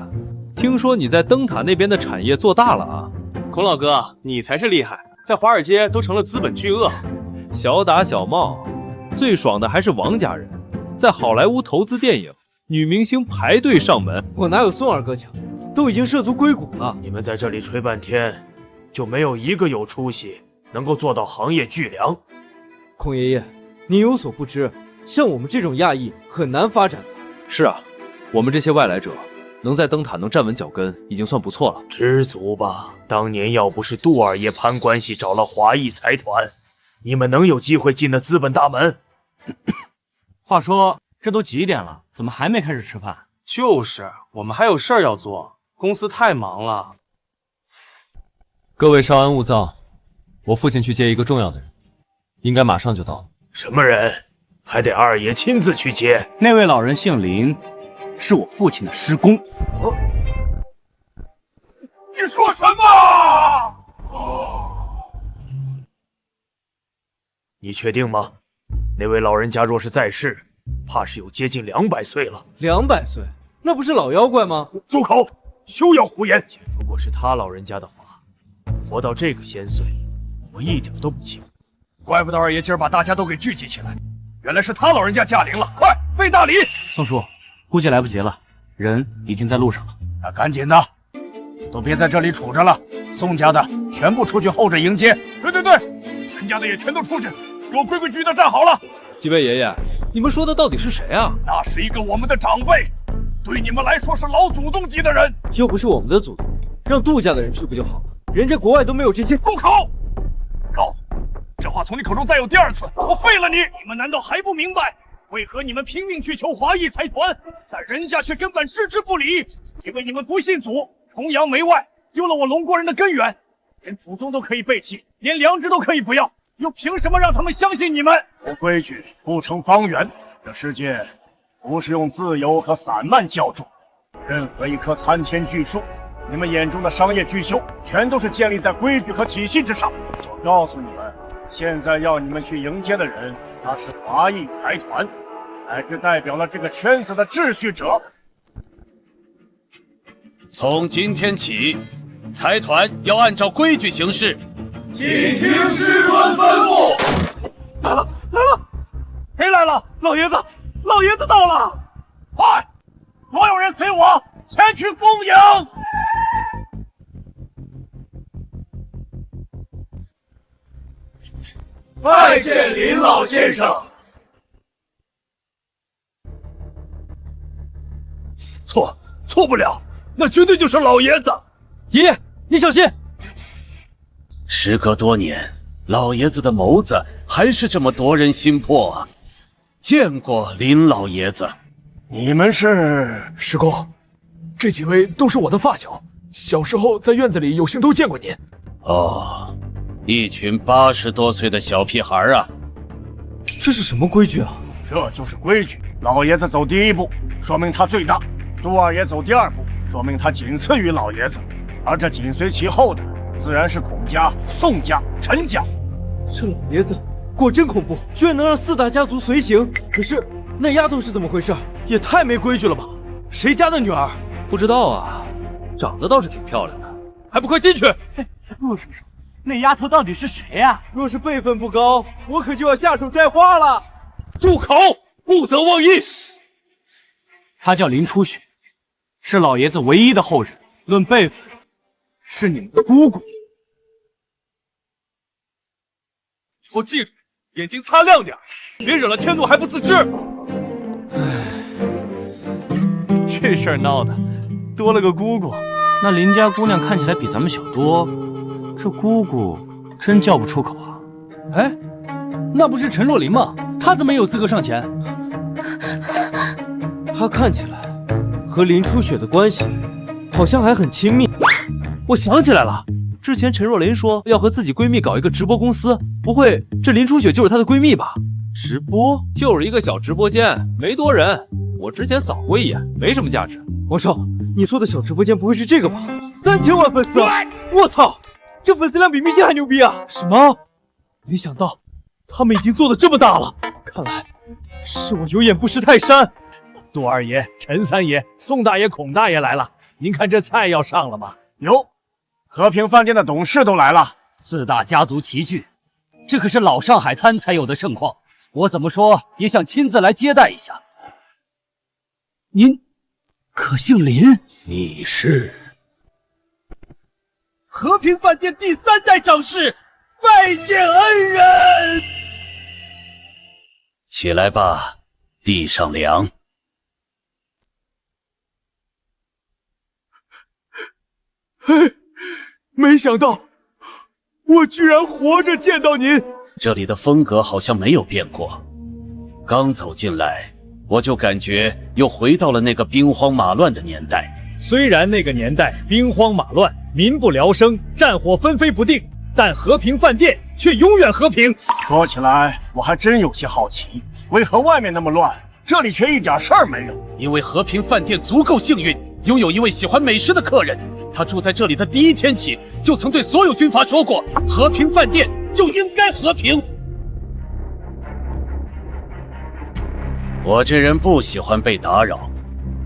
听说你在灯塔那边的产业做大了啊？孔老哥，你才是厉害，在华尔街都成了资本巨鳄。小打小闹，最爽的还是王家人，在好莱坞投资电影，女明星排队上门。我哪有宋二哥强，都已经涉足硅谷了。你们在这里吹半天，就没有一个有出息，能够做到行业巨梁。孔爷爷，您有所不知，像我们这种亚裔很难发展的。是啊，我们这些外来者能在灯塔能站稳脚跟，已经算不错了。知足吧，当年要不是杜二爷攀关系找了华裔财团，你们能有机会进的资本大门？话说，这都几点了，怎么还没开始吃饭？就是，我们还有事儿要做，公司太忙了。各位稍安勿躁，我父亲去接一个重要的人，应该马上就到。什么人？还得二爷亲自去接。那位老人姓林，是我父亲的师公。你说什么？你确定吗？那位老人家若是在世，怕是有接近200岁了。200岁？那不是老妖怪吗？住口！休要胡言！如果是他老人家的话，活到这个仙岁，我一点都不奇怪。怪不得二爷今儿把大家都给聚集起来，原来是他老人家驾临了。快备大礼！宋叔，估计来不及了，人已经在路上了。那赶紧的，都别在这里杵着了。宋家的全部出去候着迎接。对，陈家的也全都出去，给我规规矩矩的站好了。几位爷爷，你们说的到底是谁啊？那是一个我们的长辈，对你们来说是老祖宗级的人。又不是我们的祖宗，让杜家的人去不就好了？人家国外都没有这些。住口！高，这话从你口中再有第二次，我废了你！你们难道还不明白，为何你们拼命去求华裔财团，但人家却根本置之不理？因为你们不信祖，崇洋媚外，丢了我龙国人的根源，连祖宗都可以背弃，连良知都可以不要。又凭什么让他们相信你们？不规矩不成方圆。这世界不是用自由和散漫浇筑，任何一棵参天巨树，你们眼中的商业巨秀，全都是建立在规矩和体系之上。我告诉你们，现在要你们去迎接的人，他是华裔财团，乃是代表了这个圈子的秩序者。从今天起，财团要按照规矩行事。请听师尊吩咐。来了，谁来了？老爷子到了！快，所有人随我前去恭迎。拜见林老先生。错不了，那绝对就是老爷子。爷爷，你小心！时隔多年，老爷子的眸子还是这么夺人心魄啊！见过林老爷子。你们是？师公，这几位都是我的发小，小时候在院子里有幸都见过您。哦，一群80多岁的小屁孩啊！这是什么规矩啊？这就是规矩。老爷子走第一步，说明他最大；杜二爷走第二步，说明他仅次于老爷子。而这紧随其后的，自然是孔家、宋家、陈家。这老爷子果真恐怖，居然能让4大家族随行。可是那丫头是怎么回事？也太没规矩了吧！谁家的女儿？不知道啊，长得倒是挺漂亮的，还不快进去！陆叔叔，那丫头到底是谁呀？若是辈分不高，我可就要下手摘花了。住口！不得妄议！她叫林初雪，是老爷子唯一的后人，论辈分，是你们的姑姑。以后记住，眼睛擦亮点，别惹了天怒还不自知。这事儿闹的，多了个姑姑。那林家姑娘看起来比咱们小多，这姑姑真叫不出口啊。哎，那不是陈若琳吗？她怎么有资格上前？她看起来和林初雪的关系好像还很亲密。我想起来了，之前陈若琳说要和自己闺蜜搞一个直播公司，不会这林初雪就是她的闺蜜吧？直播就是一个小直播间，没多人。我之前扫过一眼，没什么价值。王少，你说的小直播间不会是这个吧？3000万粉丝！我操，这粉丝量比明星还牛逼啊！什么？没想到他们已经做得这么大了，看来是我有眼不识泰山。杜二爷、陈三爷、宋大爷、孔大爷来了，您看这菜要上了吗？哟，和平饭店的董事都来了，4大家族齐聚，这可是老上海滩才有的盛况，我怎么说也想亲自来接待一下。您可姓林？你是和平饭店第3代掌事，拜见恩人。起来吧，地上凉。没想到我居然活着见到您。这里的风格好像没有变过，刚走进来我就感觉又回到了那个兵荒马乱的年代。虽然那个年代兵荒马乱，民不聊生，战火纷飞不定，但和平饭店却永远和平。说起来，我还真有些好奇，为何外面那么乱，这里却一点事儿没有？因为和平饭店足够幸运，拥有一位喜欢美食的客人。他住在这里的第1天起，就曾对所有军阀说过，和平饭店就应该和平。我这人不喜欢被打扰，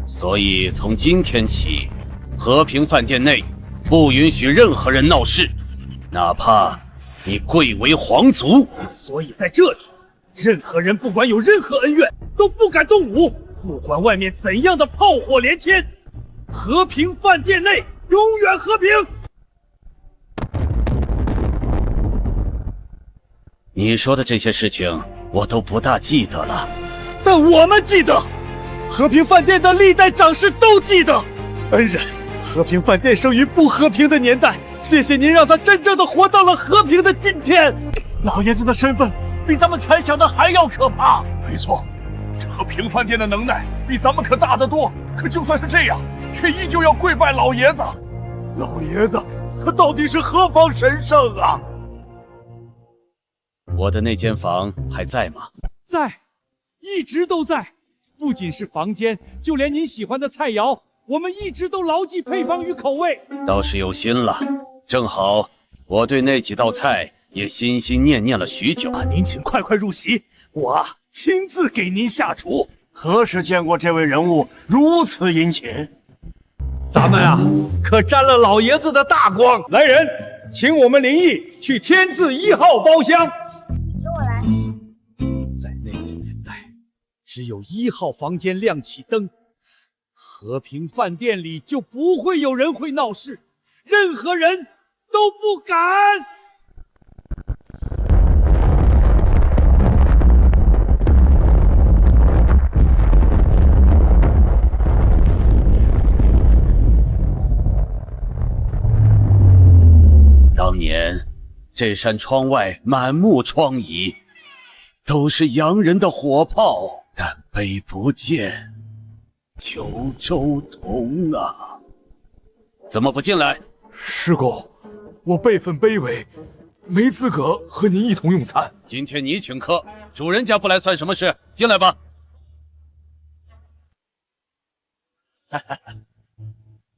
所以从今天起，和平饭店内不允许任何人闹事，哪怕你贵为皇族。所以在这里，任何人不管有任何恩怨，都不敢动武，不管外面怎样的炮火连天，和平饭店内永远和平。你说的这些事情我都不大记得了，但我们记得，和平饭店的历代掌事都记得。恩人，和平饭店生于不和平的年代，谢谢您让他真正的活到了和平的今天。老爷子的身份比咱们猜想的还要可怕。没错，这和平饭店的能耐比咱们可大得多。可就算是这样，却依旧要跪拜老爷子。老爷子，他到底是何方神圣啊？我的那间房还在吗？在，一直都在。不仅是房间，就连您喜欢的菜肴，我们一直都牢记配方与口味。倒是有心了，正好我对那几道菜也心心念念了许久。您请快快入席，我亲自给您下厨。何时见过这位人物如此殷勤？咱们啊，可沾了老爷子的大光。来人，请我们林毅去天字1号包厢。请跟我来。在那个年代，只有1号房间亮起灯，和平饭店里就不会有人会闹事，任何人都不敢。当年这扇窗外满目疮痍，都是洋人的火炮，但悲不见九州同啊！怎么不进来？师公，我辈分卑微，没资格和您一同用餐。今天你请客，主人家不来算什么事？进来吧。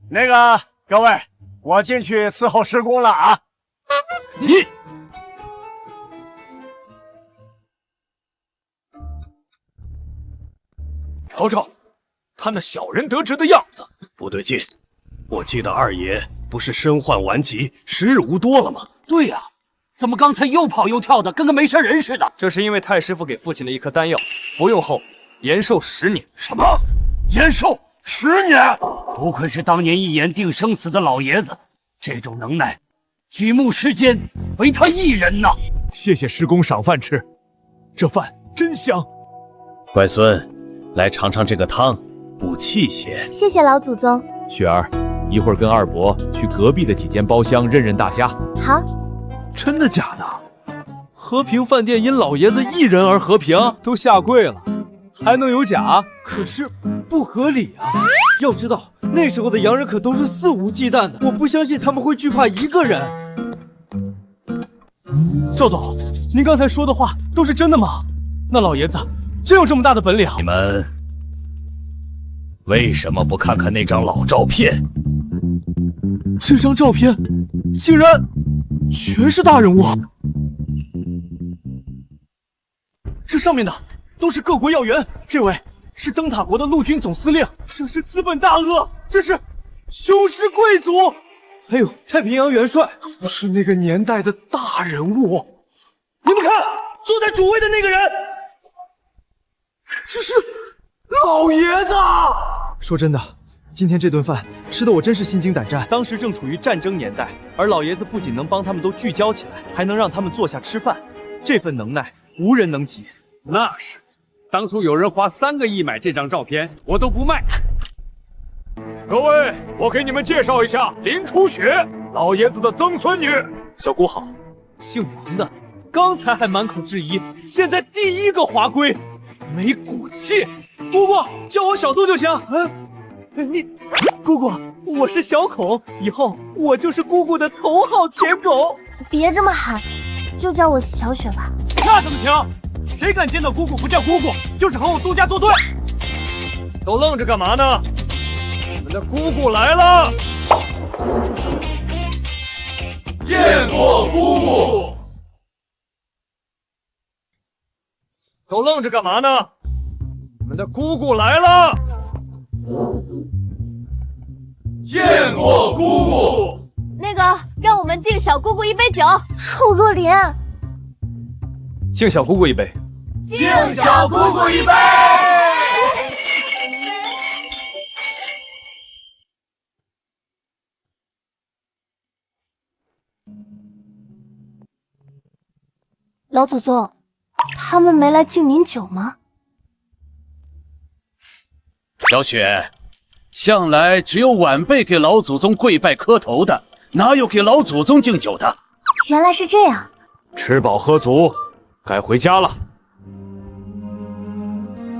那个各位，我进去伺候师公了啊。你瞅瞅，他那小人得志的样子，不对劲。我记得二爷不是身患顽疾，时日无多了吗？对呀，怎么刚才又跑又跳的，跟个没事人似的？这是因为太师傅给父亲的一颗丹药，服用后延寿10年。什么？延寿10年？不愧是当年一言定生死的老爷子，这种能耐，举目世间唯他一人呐！谢谢师公赏饭吃，这饭真香。乖孙，来尝尝这个汤，补气些。谢谢老祖宗。雪儿，一会儿跟二伯去隔壁的几间包厢认认大家。好。真的假的？和平饭店因老爷子一人而和平，都下跪了，还能有假？可是不合理啊！要知道那时候的洋人可都是肆无忌惮的，我不相信他们会惧怕一个人。赵总，您刚才说的话都是真的吗？那老爷子真有这么大的本领？你们为什么不看看那张老照片？这张照片竟然全是大人物，这上面的都是各国要员。这位是灯塔国的陆军总司令，这是资本大鳄，这是雄狮贵族，还有太平洋元帅，都是那个年代的大人物。你们看，坐在主位的那个人，这是老爷子。说真的，今天这顿饭吃的我真是心惊胆战。当时正处于战争年代，而老爷子不仅能帮他们都聚焦起来，还能让他们坐下吃饭，这份能耐无人能及。那是，当初有人花3个亿买这张照片，我都不卖。各位，我给你们介绍一下林初雪，老爷子的曾孙女。小姑好，姓王的，刚才还满口质疑，现在第一个华归，没骨气。姑姑叫我小宋就行。你，姑姑，我是小孔，以后我就是姑姑的头号舔狗。别这么喊，就叫我小雪吧。那怎么行？谁敢见到姑姑不叫姑姑，就是和我苏家作对。都愣着干嘛呢？你们的姑姑来了！见过姑姑。都愣着干嘛呢？你们的姑姑来了！见过姑姑。那个，让我们敬小姑姑一杯酒。臭若莲，敬小姑姑一杯。敬小姑姑一杯。老祖宗，他们没来敬您酒吗？小雪，向来只有晚辈给老祖宗跪拜磕头的，哪有给老祖宗敬酒的？原来是这样。吃饱喝足，该回家了。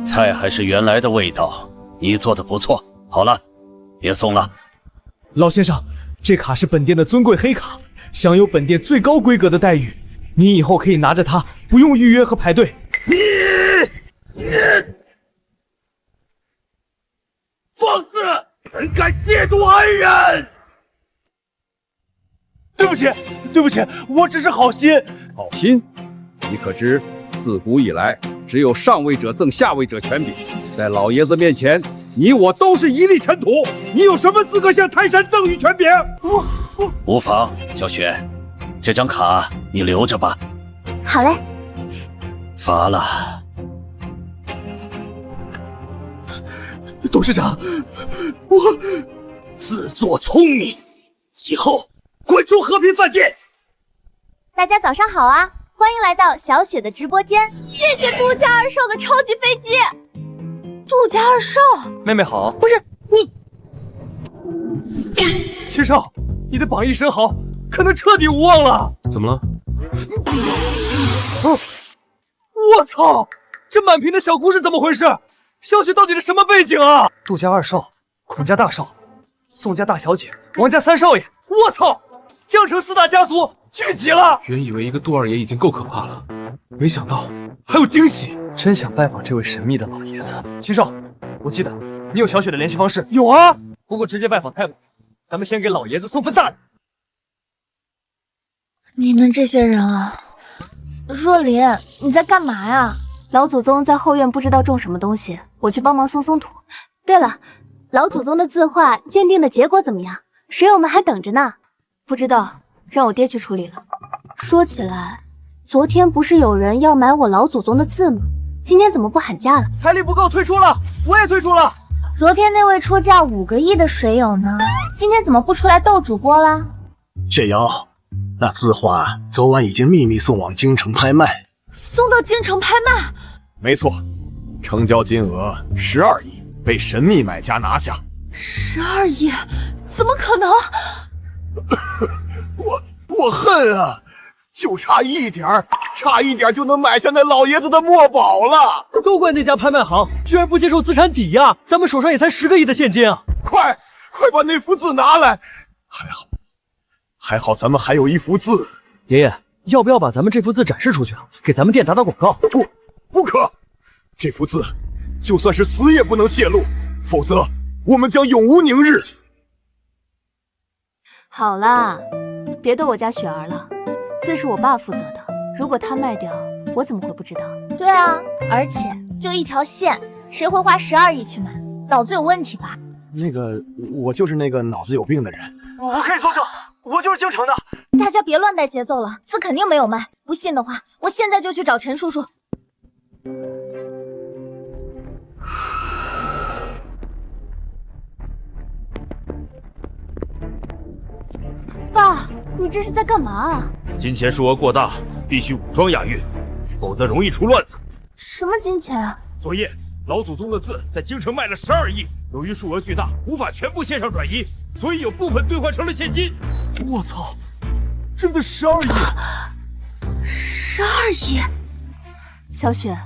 菜还是原来的味道，你做的不错。好了，别送了。老先生，这卡是本店的尊贵黑卡，享有本店最高规格的待遇。您以后可以拿着它，不用预约和排队。放肆！怎敢亵渎恩人！对不起，对不起，我只是好心。好心？你可知，自古以来，只有上位者赠下位者权柄，在老爷子面前，你我都是一粒尘土。你有什么资格向泰山赠予权柄？无妨，小雪，这张卡你留着吧。好嘞。罚了。董事长，我自作聪明，以后滚出和平饭店。大家早上好啊，欢迎来到小雪的直播间。谢谢杜家二少的超级飞机。杜家二少，妹妹好。不是你，秦少，你的榜一神豪可能彻底无望了。怎么了？我操，这满屏的小姑是怎么回事？小雪到底是什么背景啊？杜家二少、孔家大少、宋家大小姐、王家三少爷，我操！江城四大家族聚集了。原以为一个杜二爷已经够可怕了，没想到还有惊喜。真想拜访这位神秘的老爷子。秦少，我记得你有小雪的联系方式。有啊，不过直接拜访太晚，咱们先给老爷子送份大礼。你们这些人啊，若琳，你在干嘛呀？老祖宗在后院不知道种什么东西，我去帮忙松松土。对了，老祖宗的字画鉴定的结果怎么样？水友们还等着呢。不知道，让我爹去处理了。说起来，昨天不是有人要买我老祖宗的字吗？今天怎么不喊价了？财力不够，退出了。我也退出了。昨天那位出价5个亿的水友呢？今天怎么不出来斗主播啦？雪瑶，那字画昨晚已经秘密送往京城拍卖。送到京城拍卖？没错，成交金额12亿，被神秘买家拿下。12亿？怎么可能？我恨啊！就差一点就能买下那老爷子的墨宝了。都怪那家拍卖行居然不接受资产抵押，咱们手上也才10个亿的现金啊！快把那幅字拿来！还好咱们还有一幅字。爷爷，要不要把咱们这幅字展示出去啊？给咱们店打广告？不可！这幅字就算是死也不能泄露，否则我们将永无宁日。好啦，别逗我家雪儿了，字是我爸负责的，如果他卖掉，我怎么会不知道？对啊，而且就一条线，谁会花12亿去买？脑子有问题吧？我就是那个脑子有病的人。我可以作证，我就是京城的。大家别乱带节奏了，字肯定没有卖。不信的话，我现在就去找陈叔叔。爸，你这是在干嘛啊？金钱数额过大，必须武装押运，否则容易出乱子。什么金钱啊？昨夜老祖宗的字在京城卖了12亿，由于数额巨大，无法全部线上转移，所以有部分兑换成了现金。我操，真的12亿！12亿！小雪，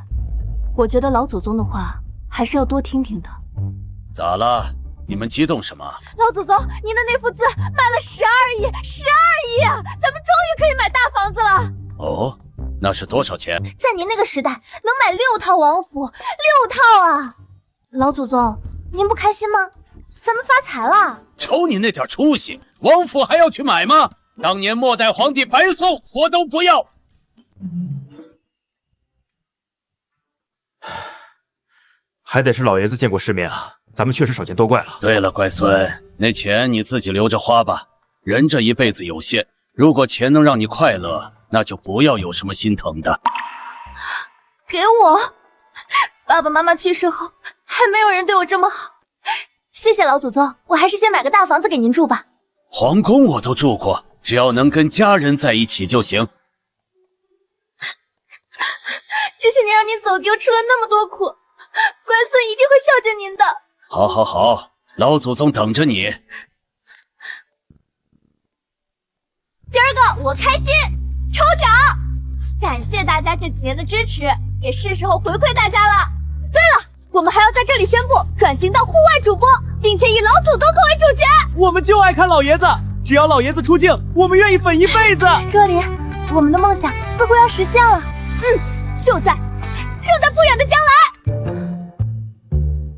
我觉得老祖宗的话还是要多听听的。咋了？你们激动什么？老祖宗，您的那幅字卖了12亿，12亿啊！咱们终于可以买大房子了。哦，那是多少钱？在您那个时代，能买6套王府，6套啊！老祖宗，您不开心吗？咱们发财了！瞅你那点出息，王府还要去买吗？当年末代皇帝白送，我都不要。还得是老爷子见过世面啊，咱们确实少见多怪了。对了，乖孙，那钱你自己留着花吧。人这一辈子有限，如果钱能让你快乐，那就不要有什么心疼的。给我！爸爸妈妈去世后，还没有人对我这么好。谢谢老祖宗，我还是先买个大房子给您住吧。皇宫我都住过，只要能跟家人在一起就行。这些年让您走丢，吃了那么多苦，乖孙一定会孝敬您的。好，好，好，老祖宗等着你。今儿个我开心，抽奖！感谢大家这几年的支持，也是时候回馈大家了。对了，我们还要在这里宣布转型到户外主播，并且以老祖宗作为主角。我们就爱看老爷子，只要老爷子出镜，我们愿意粉一辈子。若琳，我们的梦想似乎要实现了。就在不远的将来。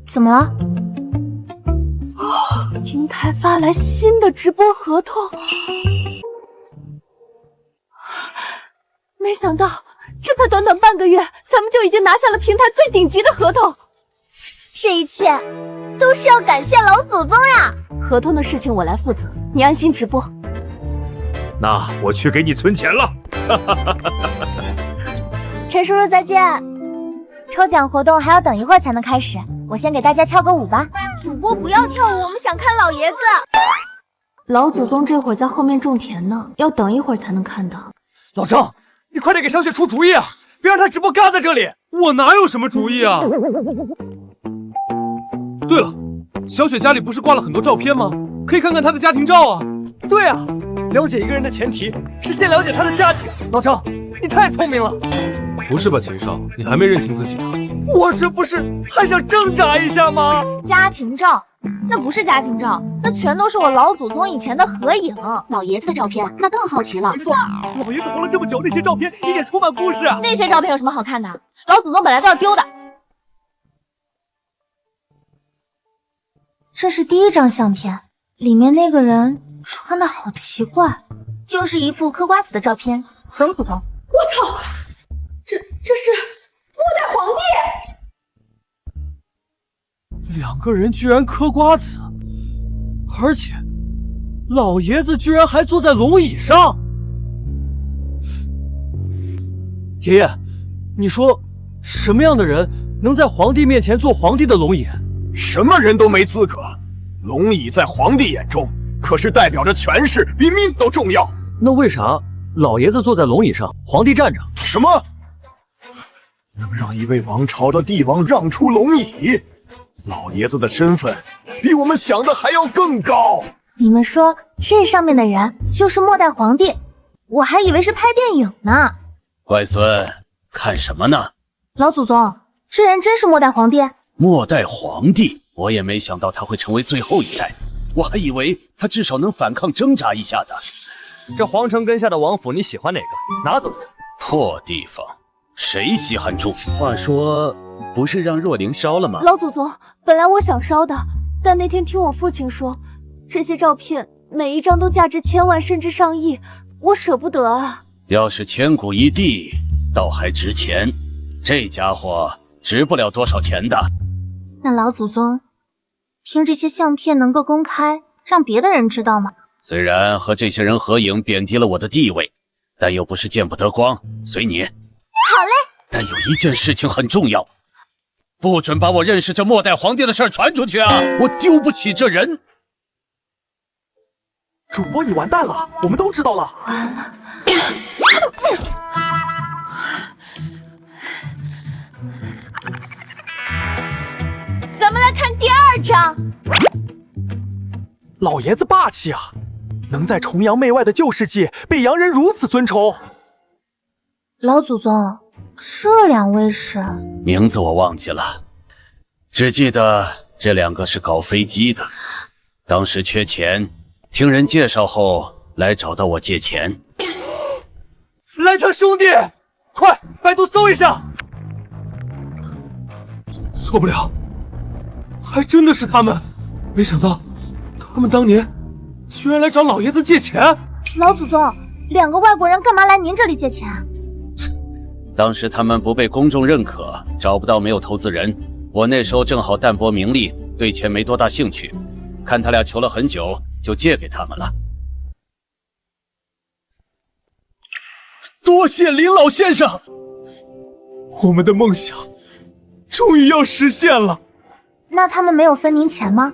怎么了？平台发来新的直播合同，没想到这才短短半个月，咱们就已经拿下了平台最顶级的合同。这一切都是要感谢老祖宗呀！合同的事情我来负责，你安心直播。那我去给你存钱了。陈叔叔再见。抽奖活动还要等一会儿才能开始，我先给大家跳个舞吧。主播不要跳舞，我们想看老爷子。老祖宗这会儿在后面种田呢，要等一会儿才能看到。老张，你快点给小雪出主意啊，别让她直播嘎在这里。我哪有什么主意啊？对了，小雪家里不是挂了很多照片吗？可以看看她的家庭照啊。对啊，了解一个人的前提是先了解他的家庭。老张，你太聪明了。不是吧，秦少，你还没认清自己啊？我这不是还想挣扎一下吗？家庭照？那不是家庭照，那全都是我老祖宗以前的合影。老爷子的照片那更好奇了。没错，老爷子活了这么久，那些照片一定充满故事。那些照片有什么好看的？老祖宗本来都要丢的。这是第一张相片，里面那个人穿的好奇怪，就是一副嗑瓜子的照片，很普通。我操！这是末代皇帝！两个人居然嗑瓜子，而且老爷子居然还坐在龙椅上。爷爷，你说什么样的人能在皇帝面前坐皇帝的龙椅？什么人都没资格。龙椅在皇帝眼中可是代表着权势，比命都重要。那为啥老爷子坐在龙椅上，皇帝站着？什么？能让一位王朝的帝王让出龙椅？老爷子的身份比我们想的还要更高。你们说这上面的人就是末代皇帝，我还以为是拍电影呢。乖孙，看什么呢？老祖宗，这人真是末代皇帝？末代皇帝，我也没想到他会成为最后一代，我还以为他至少能反抗挣扎一下的。这皇城根下的王府，你喜欢哪个？拿走。破地方，谁稀罕住？话说，不是让若灵烧了吗？老祖宗，本来我想烧的，但那天听我父亲说，这些照片每一张都价值千万甚至上亿，我舍不得啊。要是千古一帝，倒还值钱。这家伙值不了多少钱的。那老祖宗，听这些相片能够公开，让别的人知道吗？虽然和这些人合影贬低了我的地位，但又不是见不得光，随你。好嘞。但有一件事情很重要，不准把我认识这末代皇帝的事儿传出去啊！我丢不起这人。主播你完蛋了，我们都知道了。完了。咱们来看第二章。老爷子霸气啊，能在崇洋媚外的旧世纪被洋人如此尊崇。老祖宗，这两位是？名字我忘记了，只记得这两个是搞飞机的，当时缺钱，听人介绍后来找到我借钱。莱特兄弟，快百度搜一下。错不了，还真的是他们。没想到他们当年居然来找老爷子借钱。老祖宗，两个外国人干嘛来您这里借钱？当时他们不被公众认可，找不到没有投资人，我那时候正好淡泊名利，对钱没多大兴趣，看他俩求了很久，就借给他们了。多谢林老先生，我们的梦想终于要实现了。那他们没有分您钱吗？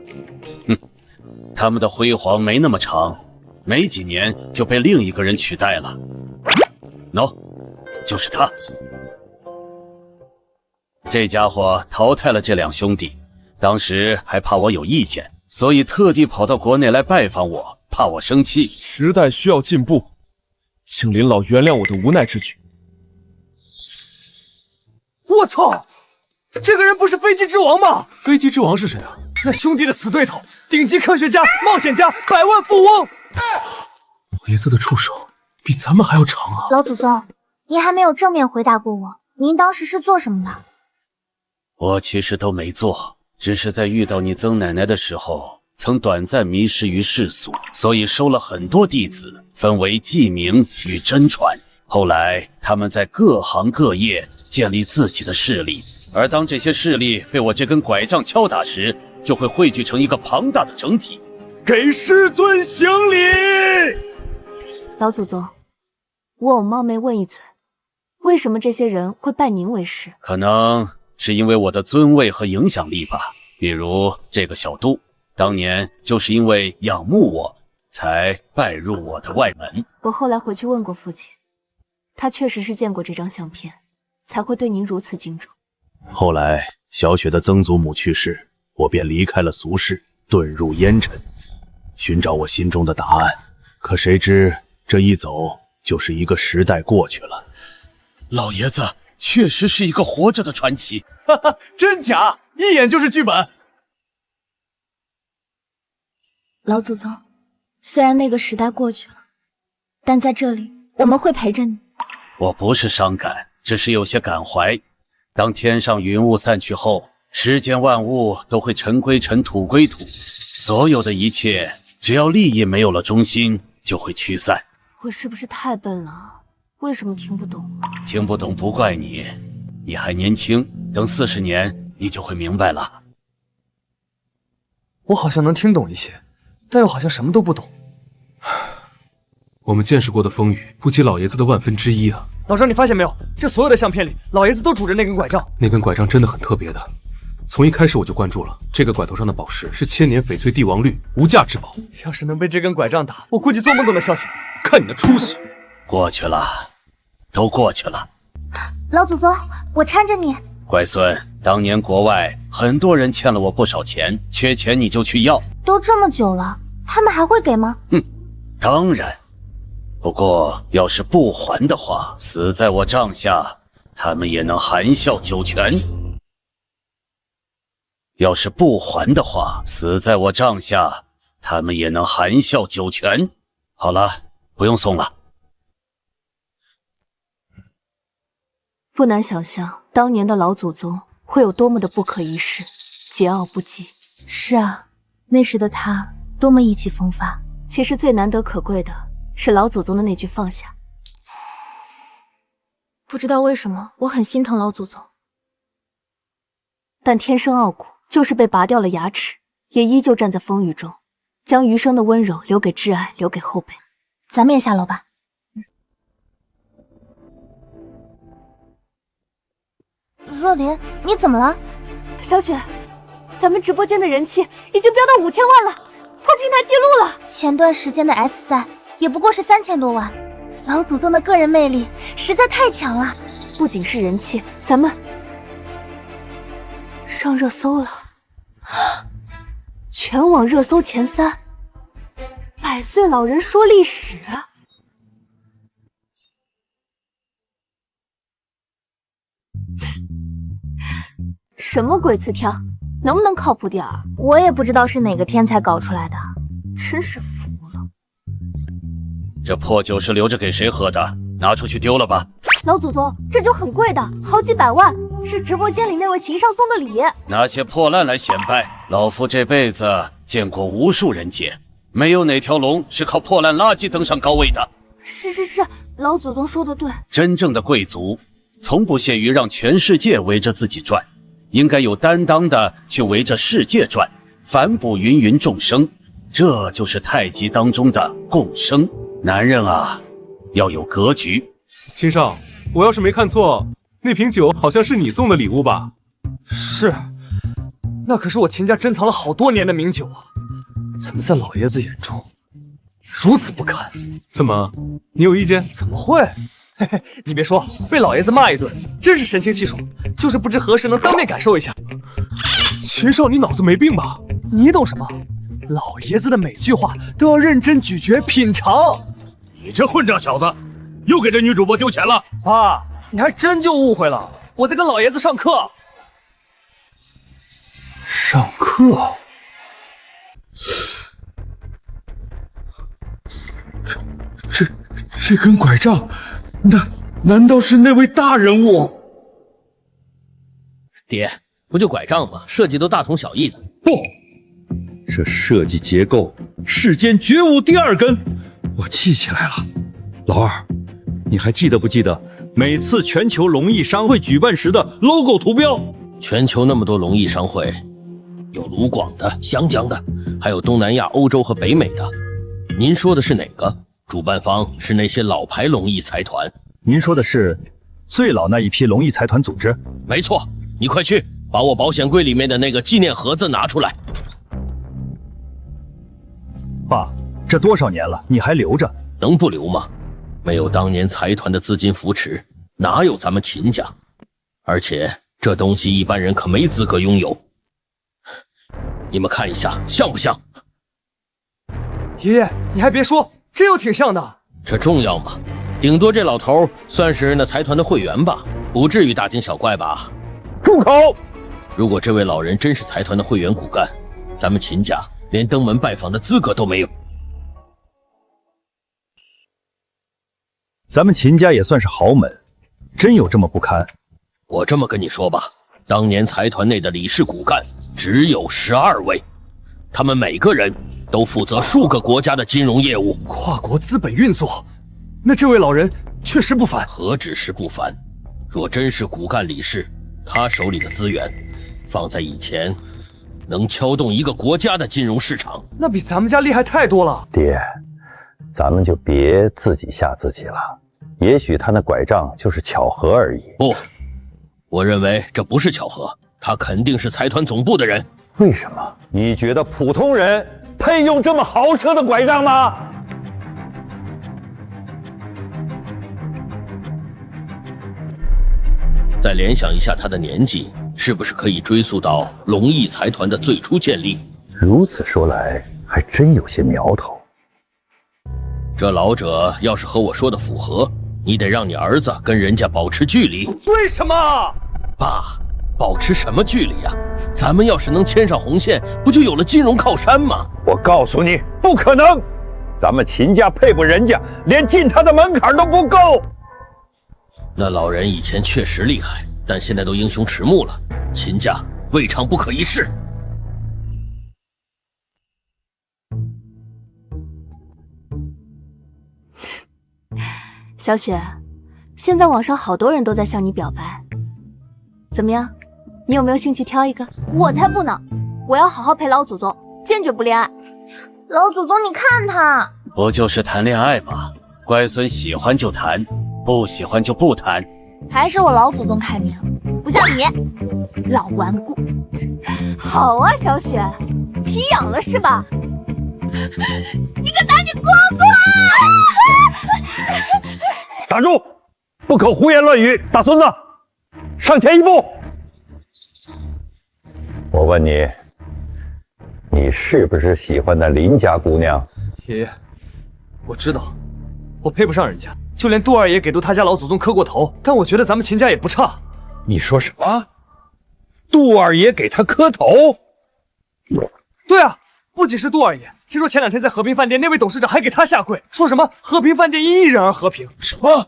他们的辉煌没那么长，没几年就被另一个人取代了。喏，就是他。这家伙淘汰了这两兄弟，当时还怕我有意见，所以特地跑到国内来拜访我，怕我生气。时代需要进步，请林老原谅我的无奈之举。我操！这个人不是飞机之王吗？飞机之王是谁啊？那兄弟的死对头，顶级科学家、冒险家、百万富翁。老爷子的触手比咱们还要长啊！老祖宗，您还没有正面回答过我，您当时是做什么的？我其实都没做，只是在遇到你曾奶奶的时候，曾短暂迷失于世俗，所以收了很多弟子，分为记名与真传。后来他们在各行各业建立自己的势力，而当这些势力被我这根拐杖敲打时，就会汇聚成一个庞大的整体。给师尊行礼！老祖宗，我有冒昧问一嘴，为什么这些人会拜您为师？可能是因为我的尊位和影响力吧。比如这个小杜，当年就是因为仰慕我，才拜入我的外门。我后来回去问过父亲，他确实是见过这张相片，才会对您如此敬重。后来小雪的曾祖母去世，我便离开了俗世，遁入烟尘，寻找我心中的答案。可谁知这一走就是一个时代过去了。老爷子确实是一个活着的传奇。哈哈，真假？一眼就是剧本。老祖宗，虽然那个时代过去了，但在这里我们会陪着你。我不是伤感，只是有些感怀。当天上云雾散去后，世间万物都会尘归尘，土归土，所有的一切，只要利益没有了中心，就会驱散。我是不是太笨了？为什么听不懂？听不懂不怪你，你还年轻，等40年你就会明白了。我好像能听懂一些，但又好像什么都不懂。我们见识过的风雨，不及老爷子的万分之一啊！老张，你发现没有？这所有的相片里，老爷子都拄着那根拐杖。那根拐杖真的很特别的，从一开始我就关注了。这个拐头上的宝石是千年翡翠帝王绿，无价之宝。要是能被这根拐杖打，我估计做梦都能笑醒。看你的出息！过去了，都过去了。老祖宗，我搀着你。乖孙，当年国外很多人欠了我不少钱，缺钱你就去要。都这么久了，他们还会给吗？当然。不过要是不还的话，死在我帐下，他们也能含笑九泉。要是不还的话，死在我帐下，他们也能含笑九泉。好了，不用送了。不难想象，当年的老祖宗会有多么的不可一世，桀骜不羁。是啊，那时的他多么意气风发。其实最难得可贵的是老祖宗的那句放下。不知道为什么，我很心疼老祖宗。但天生傲骨，就是被拔掉了牙齿，也依旧站在风雨中，将余生的温柔留给挚爱，留给后辈。咱们也下楼吧。若琳，你怎么了？小雪，咱们直播间的人气已经飙到5000万了，破平台记录了。前段时间的 S 赛也不过是3000多万，老祖宗的个人魅力实在太强了。不仅是人气，咱们上热搜了，全网热搜前3，百岁老人说历史。什么鬼词条，能不能靠谱点儿？我也不知道是哪个天才搞出来的，真是服了。这破酒是留着给谁喝的？拿出去丢了吧。老祖宗，这酒很贵的，好几百万，是直播间里那位秦少送的礼。拿些破烂来显摆，老夫这辈子见过无数人杰，没有哪条龙是靠破烂垃圾登上高位的。是，老祖宗说的对。真正的贵族从不屑于让全世界围着自己转，应该有担当的去围着世界转，反哺芸芸众生，这就是太极当中的共生。男人啊，要有格局。秦少，我要是没看错，那瓶酒好像是你送的礼物吧？是，那可是我秦家珍藏了好多年的名酒啊，怎么在老爷子眼中如此不堪？怎么，你有意见？怎么会？嘿嘿，你别说，被老爷子骂一顿，真是神清气爽，就是不知何时能当面感受一下。秦少，你脑子没病吧？你懂什么？老爷子的每句话都要认真咀嚼品尝。你这混账小子，又给这女主播丢钱了！爸，你还真就误会了，我在跟老爷子上课。上课？这根拐杖，难道是那位大人物？爹，不就拐杖吗？设计都大同小异的。不，这设计结构，世间绝无第二根。我记起来了，老二，你还记得不记得每次全球龙艺商会举办时的 logo 图标？全球那么多龙艺商会，有卢广的、湘江的，还有东南亚、欧洲和北美的。您说的是哪个？主办方是那些老牌龙艺财团。您说的是最老那一批龙艺财团组织？没错，你快去把我保险柜里面的那个纪念盒子拿出来。爸，这多少年了，你还留着？能不留吗？没有当年财团的资金扶持，哪有咱们秦家？而且这东西一般人可没资格拥有。你们看一下，像不像？爷爷，你还别说，这又挺像的。这重要吗？顶多这老头算是那财团的会员吧，不至于大惊小怪吧？住口！如果这位老人真是财团的会员骨干，咱们秦家连登门拜访的资格都没有。咱们秦家也算是豪门，真有这么不堪？我这么跟你说吧，当年财团内的理事骨干只有12位，他们每个人都负责数个国家的金融业务，跨国资本运作。那这位老人确实不凡。何止是不凡，若真是骨干理事，他手里的资源放在以前能敲动一个国家的金融市场，那比咱们家厉害太多了。爹，咱们就别自己吓自己了，也许他那拐杖就是巧合而已。不，我认为这不是巧合，他肯定是财团总部的人。为什么？你觉得普通人配用这么豪奢的拐杖吗？再联想一下他的年纪，是不是可以追溯到龙艺财团的最初建立？如此说来，还真有些苗头。这老者要是和我说的符合，你得让你儿子跟人家保持距离。为什么？爸，保持什么距离呀？咱们要是能牵上红线，不就有了金融靠山吗？我告诉你，不可能！咱们秦家配不人家，连进他的门槛都不够。那老人以前确实厉害，但现在都英雄迟暮了，秦家未尝不可一试。小雪，现在网上好多人都在向你表白，怎么样？你有没有兴趣挑一个？我才不呢！我要好好陪老祖宗，坚决不恋爱。老祖宗，你看他，不就是谈恋爱吗？乖孙喜欢就谈，不喜欢就不谈。还是我老祖宗开明，不像你，老顽固。好啊，小雪，皮痒了是吧？你可赶紧滚滚！打住！不可胡言乱语！大孙子，上前一步。我问你，你是不是喜欢那林家姑娘？爷爷，我知道，我配不上人家，就连杜二爷给他家老祖宗磕过头，但我觉得咱们秦家也不差。你说什么？杜二爷给他磕头？对啊，不仅是杜二爷，听说前2天在和平饭店那位董事长还给他下跪，说什么和平饭店因一人而和平。什么？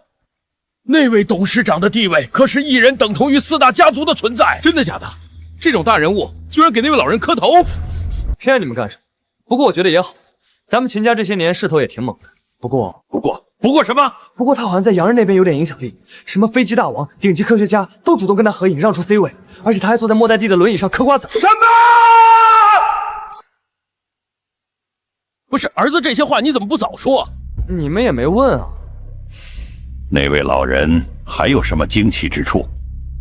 那位董事长的地位可是一人等同于4大家族的存在。真的假的？这种大人物居然给那位老人磕头？骗你们干什么？不过我觉得也好，咱们秦家这些年势头也挺猛的。不过什么？不过他好像在洋人那边有点影响力，什么飞机大王、顶级科学家都主动跟他合影，让出 C 位，而且他还坐在末代地的轮椅上嗑瓜子。什么？不是儿子，这些话你怎么不早说？你们也没问啊。那位老人还有什么惊奇之处？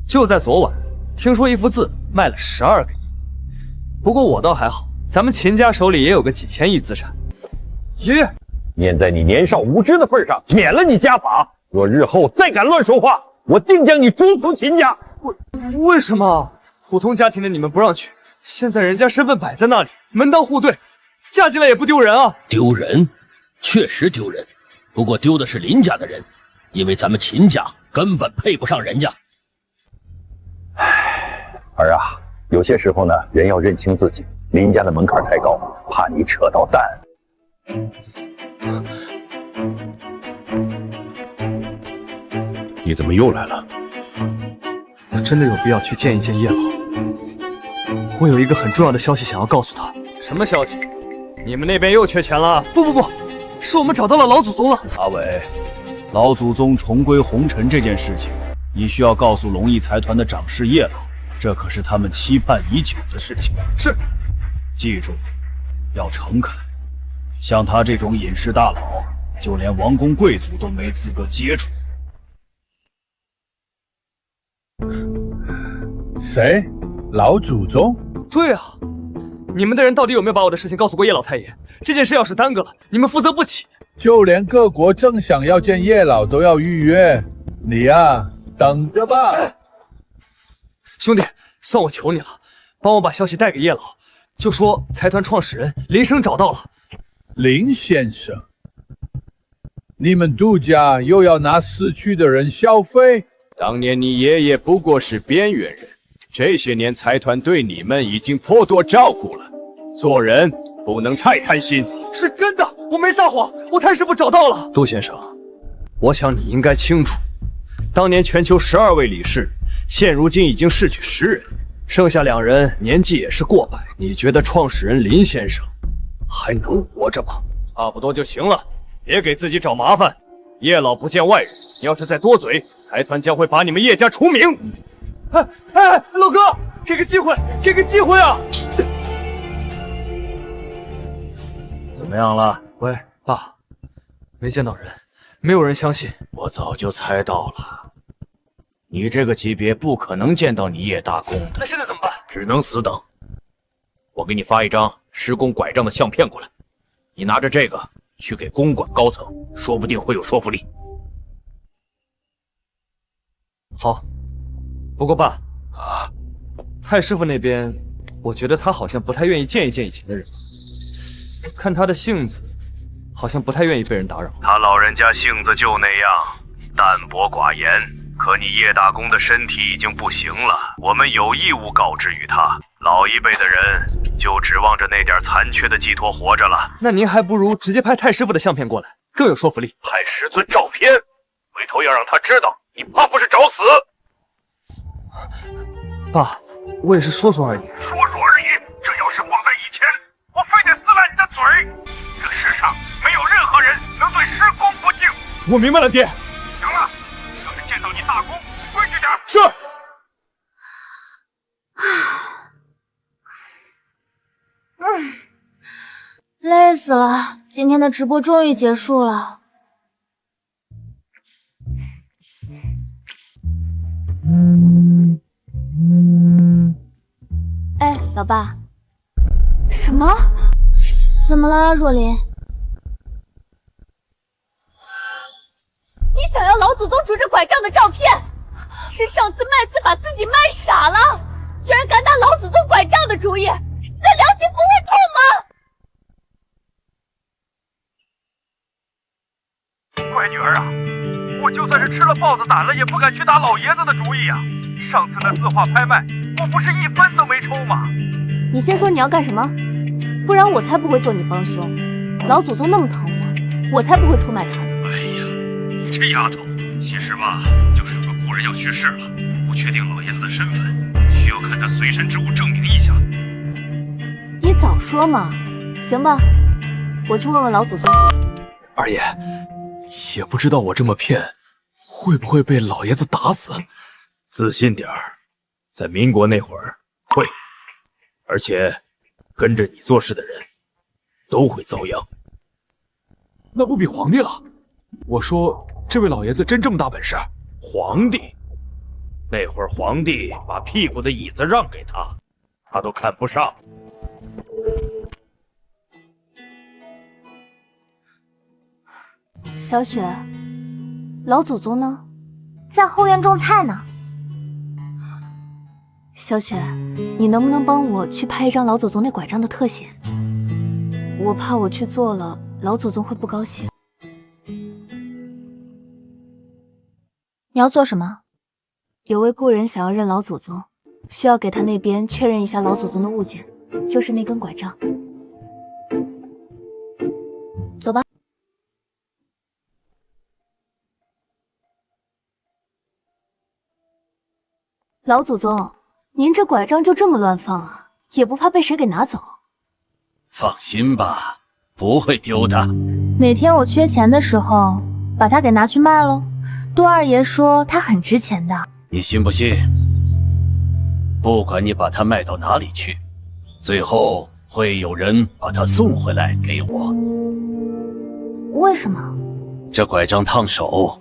就在昨晚，听说一幅字卖了12个亿。不过我倒还好，咱们秦家手里也有个几千亿资产。爷爷，念在你年少无知的份上，免了你家法。若日后再敢乱说话，我定将你逐出秦家。为什么？普通家庭的你们不让娶，现在人家身份摆在那里，门当户对，嫁进来也不丢人啊。丢人，确实丢人。不过丢的是林家的人，因为咱们秦家根本配不上人家。儿啊，有些时候呢，人要认清自己。林家的门槛太高，怕你扯到蛋。你怎么又来了？我真的有必要去见一见叶老。我有一个很重要的消息想要告诉他。什么消息？你们那边又缺钱了？不，是我们找到了老祖宗了。阿伟，老祖宗重归红尘这件事情，你需要告诉龙翼财团的掌事叶老，这可是他们期盼已久的事情。是。记住，要诚恳。像他这种隐士大佬，就连王公贵族都没资格接触。谁？老祖宗？对啊，你们的人到底有没有把我的事情告诉过叶老太爷？这件事要是耽搁了，你们负责不起。就连各国正想要见叶老都要预约，你呀，等着吧。兄弟，算我求你了，帮我把消息带给叶老，就说财团创始人林生找到了。林先生，你们杜家又要拿死去的人消费？当年你爷爷不过是边缘人，这些年财团对你们已经颇多照顾了，做人不能太贪心。是真的，我没撒谎，我太师傅找到了。杜先生，我想你应该清楚，当年全球12位理事，现如今已经逝去10人，剩下2人年纪也是过百。你觉得创始人林先生还能活着吗？差不多就行了，别给自己找麻烦。叶老不见外人，你要是再多嘴，财团将会把你们叶家除名。老哥，给个机会，给个机会啊！怎么样了？喂，爸，没见到人，没有人相信。我早就猜到了，你这个级别不可能见到你叶大公的。那现在怎么办？只能死等。我给你发一张施工拐杖的相片过来，你拿着这个去给公馆高层，说不定会有说服力。好，不过爸，太师傅那边，我觉得他好像不太愿意见一见以前的人，看他的性子，好像不太愿意被人打扰。他老人家性子就那样，淡泊寡言。可你叶大公的身体已经不行了，我们有义务告知于他。老一辈的人就指望着那点残缺的寄托活着了。那您还不如直接拍太师傅的相片过来，更有说服力。拍10尊照片，回头要让他知道你怕不是找死。爸，我也是说说而已。说说而已，这要是放在以前，我非得撕烂你的嘴。这世上没有任何人能对师公不敬。我明白了，爹。行了，要是见到你大公，规矩点。是。累死了，今天的直播终于结束了。哎，老爸。什么？怎么了，若琳？你想要老祖宗拄着拐杖的照片？是上次卖字把自己卖傻了，居然敢打老祖宗拐杖的主意，那良心不会痛吗？乖女儿啊，我就算是吃了豹子胆了，也不敢去打老爷子的主意啊！上次那字画拍卖，我不是1分都没抽吗？你先说你要干什么，不然我才不会做你帮凶。老祖宗那么疼我才不会出卖他呢。哎呀，你这丫头，其实吧，就是有个故人要去世了，不确定老爷子的身份，需要看他随身之物证明一下。你早说嘛！行吧，我去问问老祖宗。二爷。也不知道我这么骗，会不会被老爷子打死？自信点儿，在民国那会儿会，而且跟着你做事的人都会遭殃。那不比皇帝了？我说这位老爷子真这么大本事？皇帝？那会儿皇帝把屁股的椅子让给他，他都看不上。小雪，老祖宗呢？在后院种菜呢。小雪，你能不能帮我去拍一张老祖宗那拐杖的特写？我怕我去做了，老祖宗会不高兴。你要做什么？有位故人想要认老祖宗，需要给他那边确认一下老祖宗的物件，就是那根拐杖。走吧。老祖宗，您这拐杖就这么乱放啊？也不怕被谁给拿走？放心吧，不会丢的。哪天我缺钱的时候，把它给拿去卖喽。多二爷说它很值钱的。你信不信？不管你把它卖到哪里去，最后会有人把它送回来给我。为什么？这拐杖烫手，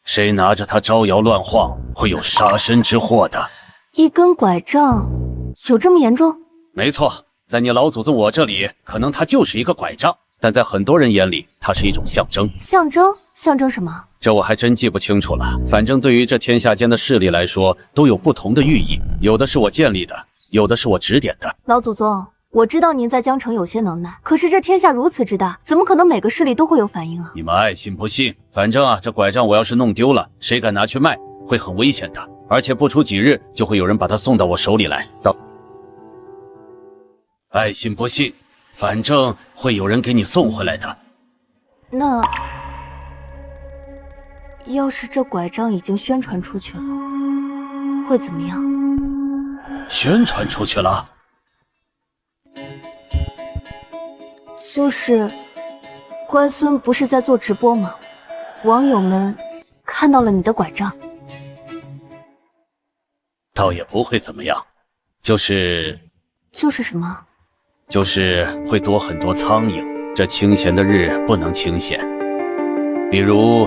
谁拿着它招摇乱晃，会有杀身之祸的。一根拐杖有这么严重？没错，在你老祖宗我这里，可能它就是一个拐杖，但在很多人眼里，它是一种象征。象征？象征什么？这我还真记不清楚了。反正对于这天下间的势力来说，都有不同的寓意，有的是我建立的，有的是我指点的。老祖宗，我知道您在江城有些能耐，可是这天下如此之大，怎么可能每个势力都会有反应啊？你们爱信不信，反正啊，这拐杖我要是弄丢了，谁敢拿去卖，会很危险的。而且不出几日，就会有人把它送到我手里来。爱信不信，反正会有人给你送回来的。那要是这拐杖已经宣传出去了，会怎么样？宣传出去了？就是乖孙不是在做直播吗？网友们看到了你的拐杖。倒也不会怎么样，就是什么？就是会多很多苍蝇，这清闲的日不能清闲。比如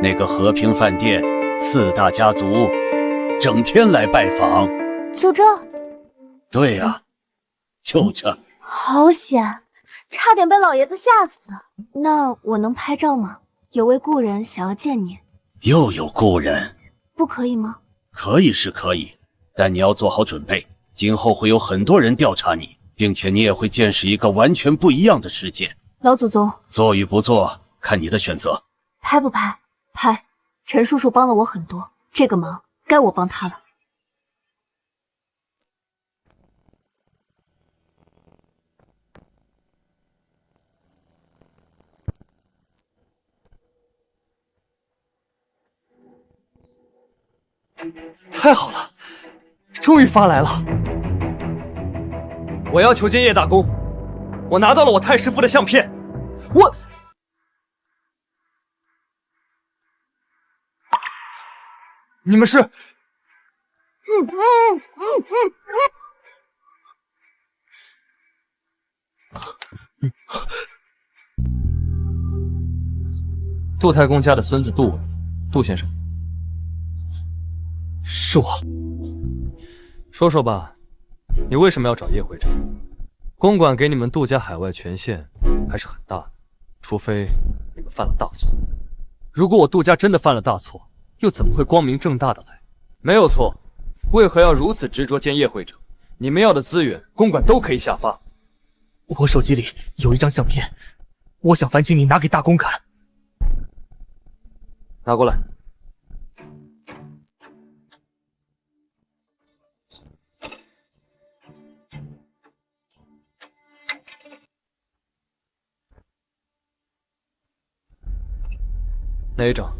那个和平饭店4大家族整天来拜访。就这？对呀，就这。好险，差点被老爷子吓死。那我能拍照吗？有位故人想要见你。又有故人？不可以吗？可以是可以，但你要做好准备，今后会有很多人调查你，并且你也会见识一个完全不一样的世界。老祖宗，做与不做，看你的选择。拍不拍？拍。陈叔叔帮了我很多，这个忙该我帮他了。太好了，终于发来了！我要求见叶大公，我拿到了我太师傅的相片，你们是？杜太公家的孙子杜伟，杜先生。是我。说说吧，你为什么要找叶会长？公馆给你们杜家海外权限还是很大的，除非你们犯了大错。如果我杜家真的犯了大错，又怎么会光明正大的来？没有错，为何要如此执着见叶会长？你们要的资源，公馆都可以下发。我手机里有一张相片，我想烦请你拿给大公看。拿过来。哪一张？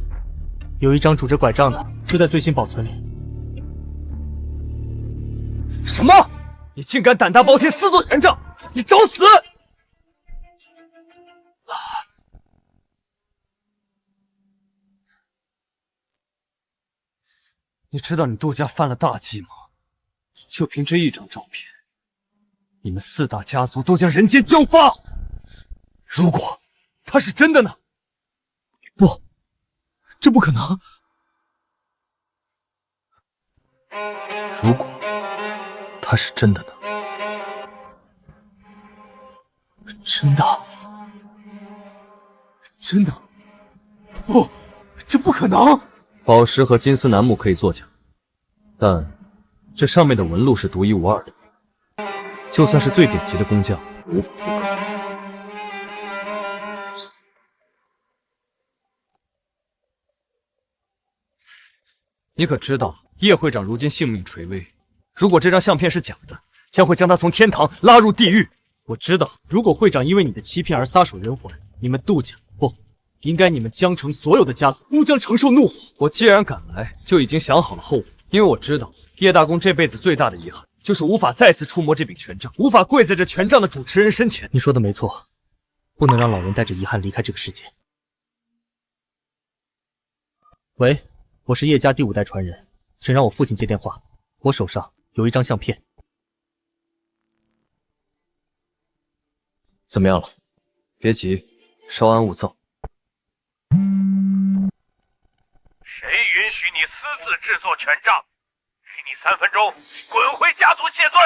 有一张拄着拐杖的，就在最新保存里。什么？你竟敢胆大包天，私做权杖！你找死！你知道你杜家犯了大忌吗？就凭这一张照片，你们4大家族都将人间蒸发。如果它是真的呢？不，这不可能。如果它是真的呢？真的？真的？不，这不可能！宝石和金丝楠木可以作假，但这上面的纹路是独一无二的，就算是最顶级的工匠无法复刻。你可知道叶会长如今性命垂危，如果这张相片是假的，将会将他从天堂拉入地狱。我知道，如果会长因为你的欺骗而撒手人寰，你们杜家不应该你们江城所有的家族都将承受怒火。我既然敢来，就已经想好了后果，因为我知道叶大公这辈子最大的遗憾就是无法再次触摸这柄权杖，无法跪在这权杖的主持人身前。你说的没错，不能让老人带着遗憾离开这个世界。喂，我是叶家第5代传人，请让我父亲接电话，我手上有一张相片。怎么样了？别急，稍安勿躁。谁允许你私自制作权杖？给你3分钟，滚回家族谢罪！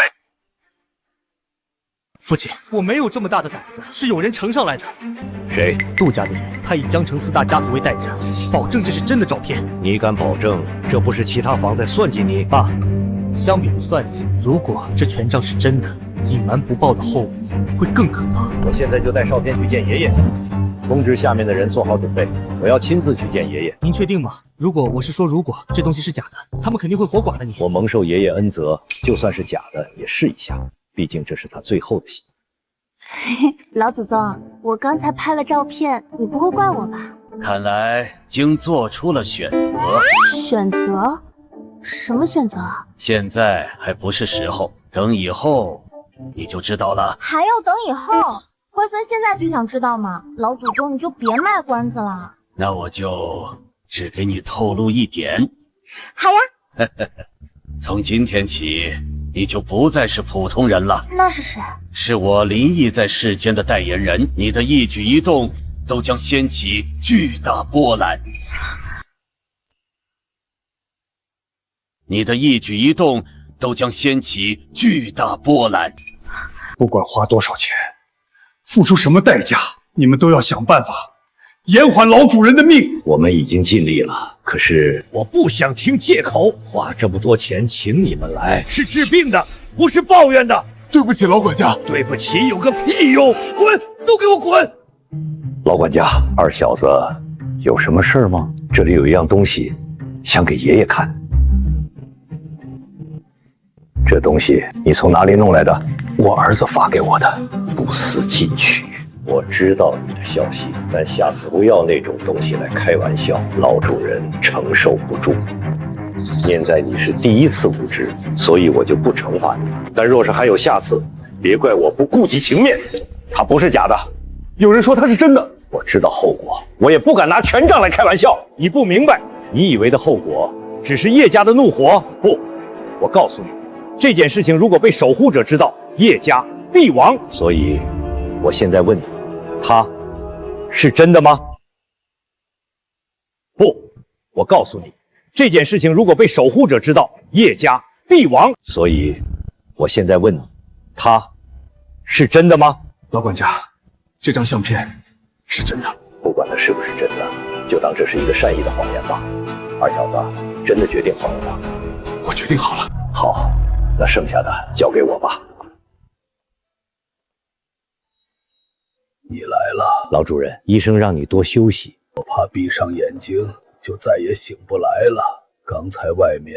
父亲，我没有这么大的胆子，是有人呈上来的。谁？杜家的人，他以江城4大家族为代价，保证这是真的照片。你敢保证这不是其他房在算计你？爸，相比于算计，如果这权杖是真的，隐瞒不报的后果会更可怕。我现在就带少天去见爷爷，通知下面的人做好准备，我要亲自去见爷爷。您确定吗？如果这东西是假的，他们肯定会活剐了你。我蒙受爷爷恩泽，就算是假的也试一下，毕竟这是他最后的心。老祖宗，我刚才拍了照片，你不会怪我吧？看来经做出了选择。选择？什么选择啊？现在还不是时候，等以后你就知道了。还要等以后？乖孙现在就想知道吗？老祖宗你就别卖关子了。那我就只给你透露一点。好呀。从今天起，你就不再是普通人了。那是谁？是我林毅在世间的代言人，你的一举一动都将掀起巨大波澜。你的一举一动都将掀起巨大波澜。不管花多少钱，付出什么代价，你们都要想办法延缓老主人的命。我们已经尽力了，可是我不想听借口。花这么多钱请你们来，是治病的，不是抱怨的。对不起，老管家。对不起有个屁用！滚，都给我滚！老管家，二小子有什么事儿吗？这里有一样东西，想给爷爷看。这东西你从哪里弄来的？我儿子发给我的，不思进取。我知道你的消息，但下次不要那种东西来开玩笑，老主人承受不住。念在你是第一次无知，所以我就不惩罚你。但若是还有下次，别怪我不顾及情面。它不是假的，有人说它是真的。我知道后果，我也不敢拿权杖来开玩笑。你不明白，你以为的后果只是叶家的怒火？不，我告诉你，这件事情如果被守护者知道，叶家必亡。所以，我现在问你，它是真的吗？不，我告诉你，这件事情如果被守护者知道，叶家必亡。所以，我现在问你，它是真的吗？老管家，这张相片是真的。不管它是不是真的，就当这是一个善意的谎言吧。二小子，真的决定好了吗？我决定好了。好，那剩下的交给我吧。你来了，老主人，医生让你多休息。我怕闭上眼睛就再也醒不来了。刚才外面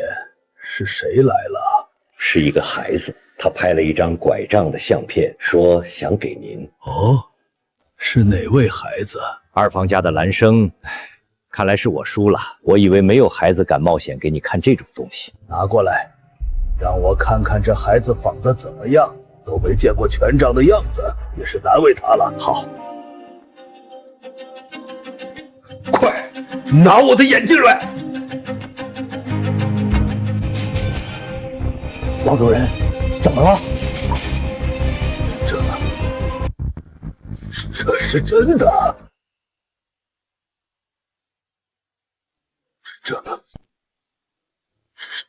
是谁来了？是一个孩子，他拍了一张拐杖的相片，说想给您。哦，是哪位孩子？二房家的兰生。看来是我输了，我以为没有孩子敢冒险给你看这种东西。拿过来，让我看看这孩子仿的怎么样。都没见过权杖的样子，也是难为他了。好，快拿我的眼镜来！老主人，怎么了？这是真的。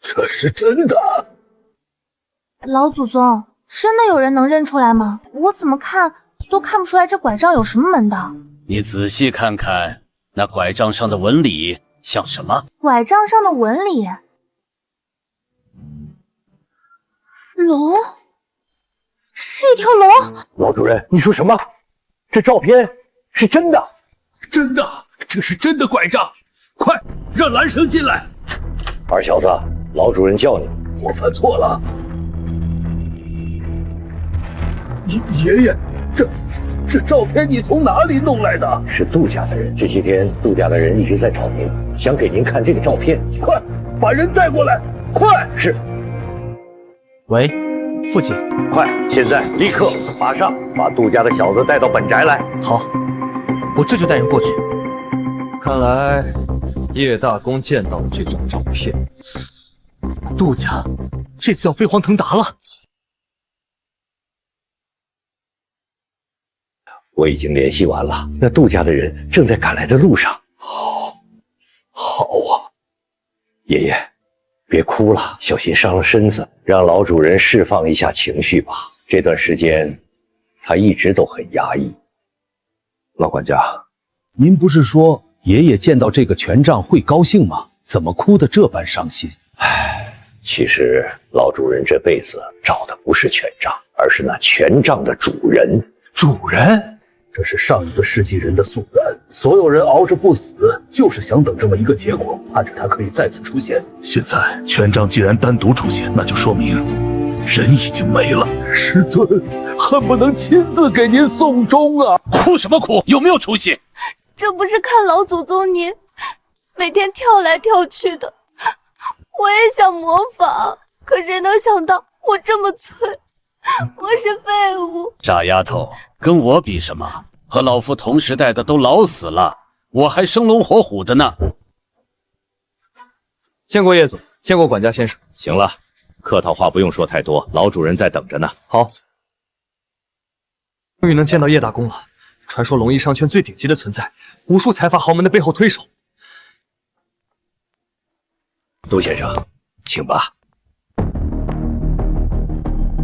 这是真的。老祖宗。真的有人能认出来吗？我怎么看都看不出来这拐杖有什么门道。你仔细看看，那拐杖上的纹理像什么？拐杖上的纹理？龙，是一条龙。老主人，你说什么？这照片是真的？真的，这是真的拐杖！快让蓝生进来！二小子，老主人叫你。我犯错了。爷爷，这照片你从哪里弄来的？是杜家的人，这些天杜家的人一直在找您，想给您看这个照片。快把人带过来！快！是。喂，父亲，快，现在立刻马上把杜家的小子带到本宅来。好，我这就带人过去。看来叶大公见到了这张照片，杜家这次要飞黄腾达了。我已经联系完了，那杜家的人正在赶来的路上。好啊，爷爷，别哭了，小心伤了身子，让老主人释放一下情绪吧。这段时间，他一直都很压抑。老管家，您不是说爷爷见到这个权杖会高兴吗？怎么哭得这般伤心？其实老主人这辈子找的不是权杖，而是那权杖的主人。主人？这是上一个世纪人的夙愿，所有人熬着不死，就是想等这么一个结果，盼着他可以再次出现。现在权杖既然单独出现，那就说明人已经没了。师尊，恨不能亲自给您送终啊！哭什么哭？有没有出息？这不是看老祖宗您每天跳来跳去的，我也想模仿，可谁能想到我这么脆，我是废物。傻丫头，跟我比什么？和老夫同时代的都老死了，我还生龙活虎的呢。见过叶总，见过管家先生。行了，客套话不用说太多，老主人在等着呢。好，终于能见到叶大公了，传说龙翼商圈最顶级的存在，无数财阀豪门的背后推手。杜先生，请吧。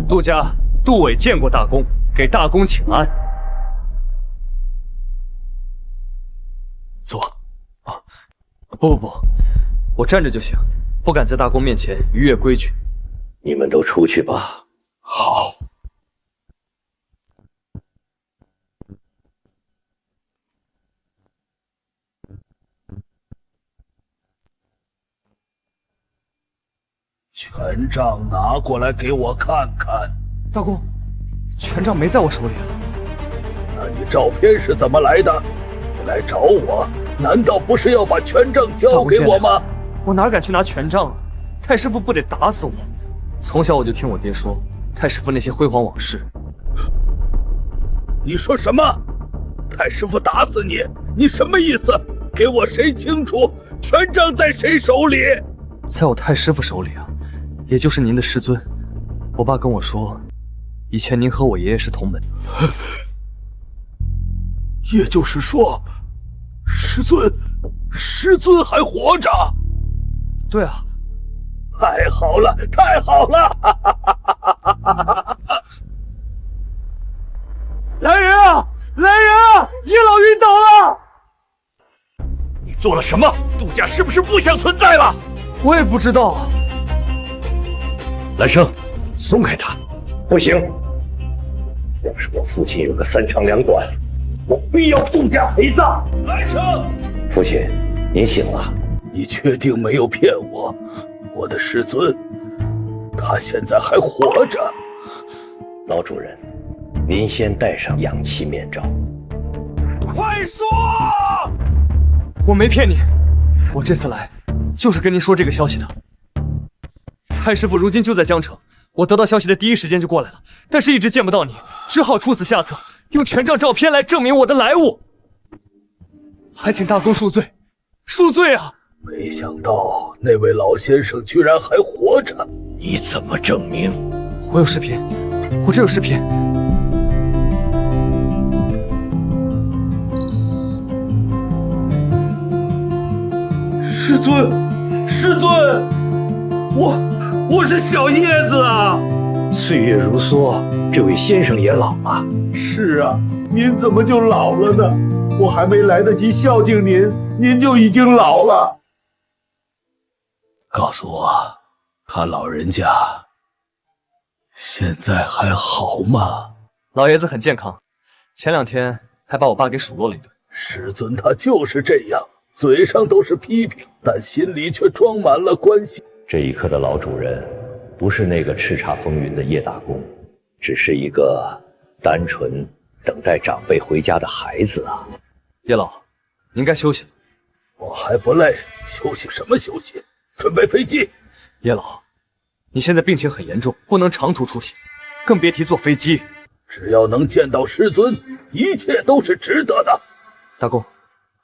杜家，杜伟见过大公，给大公请安。坐。不，我站着就行，不敢在大公面前逾越规矩。你们都出去吧。好。权杖拿过来给我看看。大公，权杖没在我手里。那你照片是怎么来的？你来找我，难道不是要把权杖交给我吗？我哪敢去拿权杖啊！太师傅不得打死我！从小我就听我爹说太师傅那些辉煌往事。你说什么？太师傅打死你？你什么意思？给我谁清楚？权杖在谁手里？在我太师傅手里啊，也就是您的师尊。我爸跟我说，以前您和我爷爷是同门。也就是说，师尊还活着？对啊。太好了，太好了！来人啊！来人啊！叶老晕倒了！你做了什么？杜家是不是不想存在了？我也不知道啊。蓝生，松开他！不行，要是我父亲有个3长2短，我必要杜家陪葬。蓝生，父亲，您醒了。你确定没有骗我？我的师尊，他现在还活着。老主人，您先戴上氧气面罩。快说！我没骗你，我这次来就是跟您说这个消息的。太师傅如今就在江城，我得到消息的第一时间就过来了，但是一直见不到你，只好出此下策，用权杖照片来证明我的来务。还请大公恕罪，恕罪啊！没想到那位老先生居然还活着，你怎么证明？我有视频，我这有视频。师尊，师尊，我是小叶子啊！岁月如梭，这位先生也老了。是啊，您怎么就老了呢？我还没来得及孝敬您，您就已经老了。告诉我，他老人家现在还好吗？老爷子很健康，前2天还把我爸给数落了一顿。师尊他就是这样，嘴上都是批评，但心里却装满了关心。这一刻的老主人，不是那个叱咤风云的叶大公，只是一个单纯等待长辈回家的孩子啊。叶老，您该休息了。我还不累，休息什么休息？准备飞机。叶老，你现在病情很严重，不能长途出行，更别提坐飞机。只要能见到师尊，一切都是值得的。大公，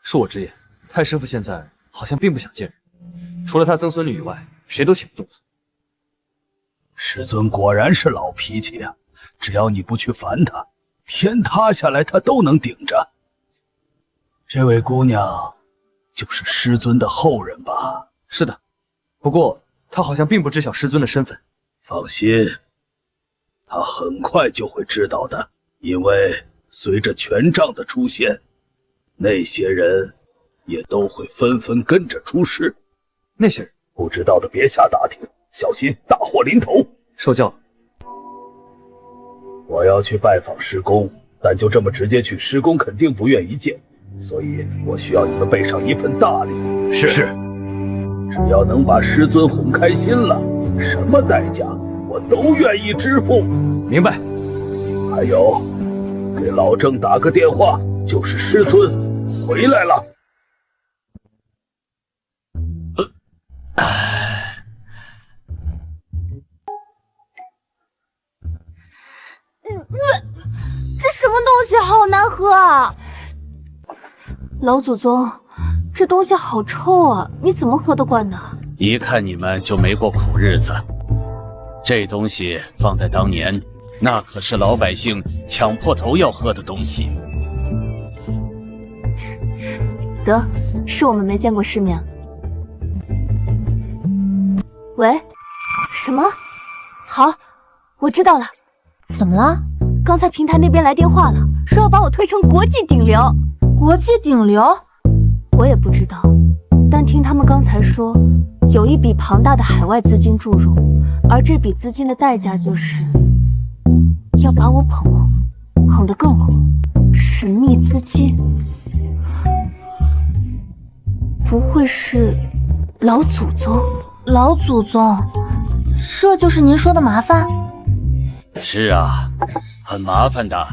恕我直言，太师傅现在好像并不想见人，除了他曾孙女以外，谁都请不动他。师尊果然是老脾气啊，只要你不去烦他，天塌下来他都能顶着。这位姑娘就是师尊的后人吧？是的，不过他好像并不知晓师尊的身份。放心，他很快就会知道的，因为随着权杖的出现，那些人也都会纷纷跟着出世。那些人不知道的别瞎打听，小心大祸临头。受教了。我要去拜访师公，但就这么直接去，师公肯定不愿意见，所以我需要你们备上一份大礼。是，只要能把师尊哄开心了，什么代价我都愿意支付。明白。还有，给老郑打个电话，就是师尊回来了。这什么东西好难喝啊！老祖宗，这东西好臭啊！你怎么喝得惯呢？一看你们就没过苦日子。这东西放在当年，那可是老百姓抢破头要喝的东西。得，是我们没见过世面了。喂，什么？好，我知道了。怎么了？刚才平台那边来电话了，说要把我推成国际顶流。国际顶流？我也不知道，但听他们刚才说，有一笔庞大的海外资金注入，而这笔资金的代价就是要把我捧红，捧得更红。神秘资金，不会是老祖宗？老祖宗，这就是您说的麻烦？是啊，很麻烦的，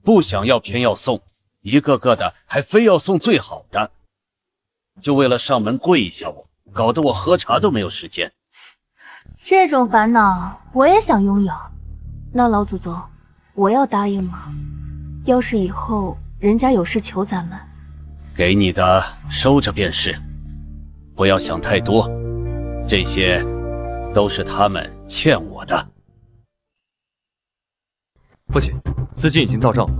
不想要偏要送，一个个的还非要送最好的，就为了上门跪一下我，搞得我喝茶都没有时间。这种烦恼我也想拥有。那老祖宗，我要答应吗？要是以后人家有事求咱们，给你的收着便是，不要想太多，这些都是他们欠我的。父亲，资金已经到账了，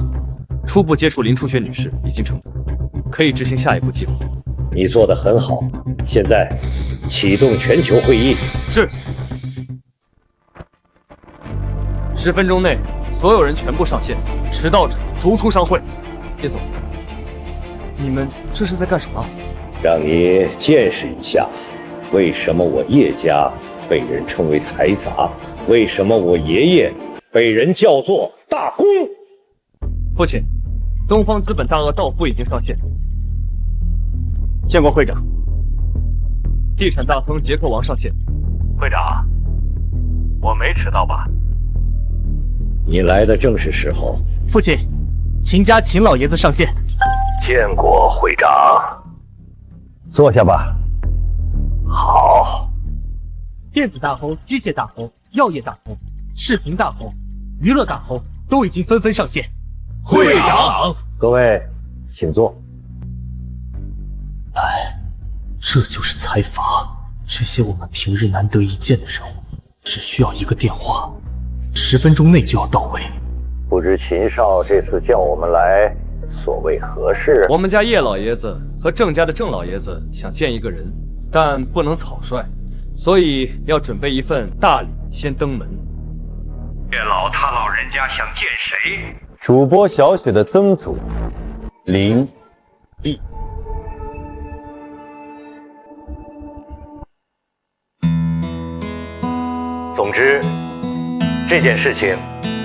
初步接触林初雪女士已经成功，可以执行下一步计划。你做得很好，现在启动全球会议。是。10分钟内，所有人全部上线，迟到者逐出商会。叶总，你们这是在干什么？让你见识一下，为什么我叶家被人称为财杂，为什么我爷爷被人叫做大公。父亲，东方资本大鳄道夫已经上线。见过会长。地产大亨杰克王上线。会长，我没迟到吧？你来的正是时候。父亲，秦家秦老爷子上线。见过会长。坐下吧。好。电子大亨、机械大亨、药业大亨、视频大亨、娱乐大亨都已经纷纷上线。会长，各位请坐。这就是财阀，这些我们平日难得一见的人物，只需要一个电话，10分钟内就要到位。不知秦少这次叫我们来，所谓何事？我们家叶老爷子和郑家的郑老爷子想见一个人，但不能草率，所以要准备一份大礼先登门。叶老他老人家想见谁？主播小雪的曾祖林毅。总之，这件事情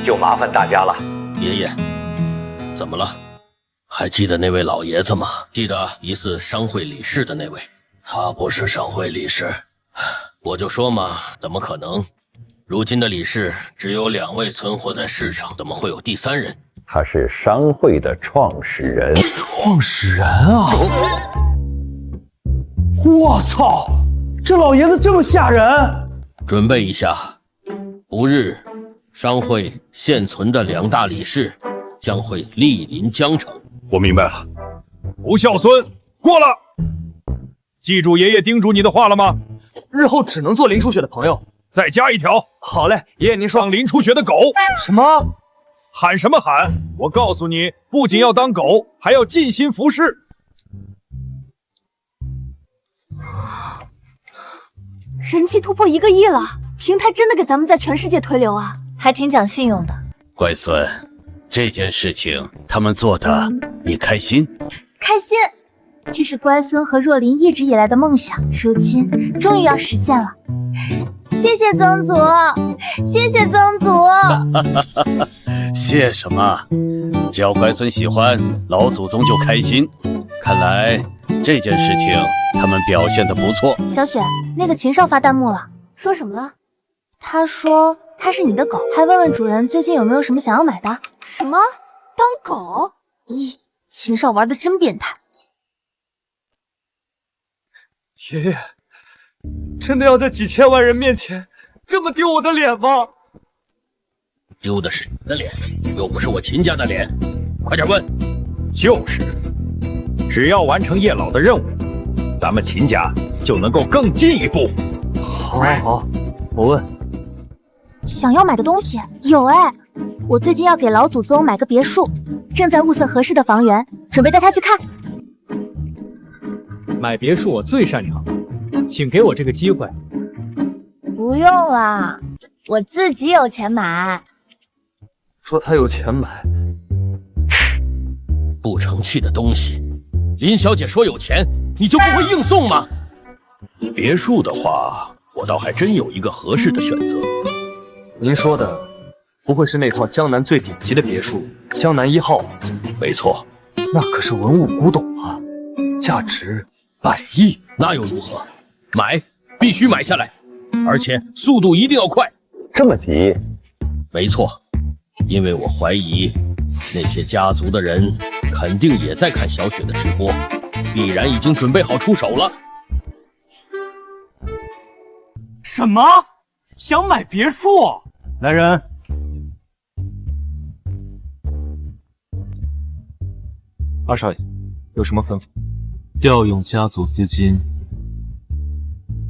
就麻烦大家了。爷爷，怎么了？还记得那位老爷子吗？记得疑似商会理事的那位？他不是商会理事。我就说嘛，怎么可能？如今的理事只有2位存活在世上，怎么会有第3人？他是商会的创始人。创始人啊！我操，这老爷子这么吓人！准备一下，不日，商会现存的2大理事将会莅临江城。我明白了，不孝孙，过了。记住爷爷叮嘱你的话了吗？日后只能做林初雪的朋友。再加一条。好嘞，爷爷您说。当林初雪的狗。什么？喊什么喊？我告诉你，不仅要当狗，还要尽心服侍。人气突破1个亿了，平台真的给咱们在全世界推流啊，还挺讲信用的。乖孙，这件事情他们做的，你开心？开心，这是乖孙和若琳一直以来的梦想，如今终于要实现了。谢谢宗祖，谢谢宗祖。谢什么？只要乖孙喜欢，老祖宗就开心。看来这件事情他们表现得不错。小雪，那个秦少发弹幕了，说什么了？他说他是你的狗，还问问主人最近有没有什么想要买的。什么？当狗？咦，秦少玩的真变态。爷爷，真的要在几千万人面前这么丢我的脸吗？丢的是你的脸，又不是我秦家的脸。快点问。就是，只要完成叶老的任务，咱们秦家就能够更进一步。好，我问。想要买的东西有哎，我最近要给老祖宗买个别墅，正在物色合适的房源，准备带他去看。买别墅我最擅长，请给我这个机会。不用了，我自己有钱买。说他有钱买，不成器的东西。林小姐说有钱，你就不会硬送吗？别墅的话，我倒还真有一个合适的选择。您说的不会是那套江南最顶级的别墅江南1号吧？没错，那可是文物古董啊，价值100亿。那又如何？买，必须买下来，而且速度一定要快。这么急？没错，因为我怀疑那些家族的人肯定也在看小雪的直播，必然已经准备好出手了。什么？想买别墅？来人！二少爷，有什么吩咐？调用家族资金，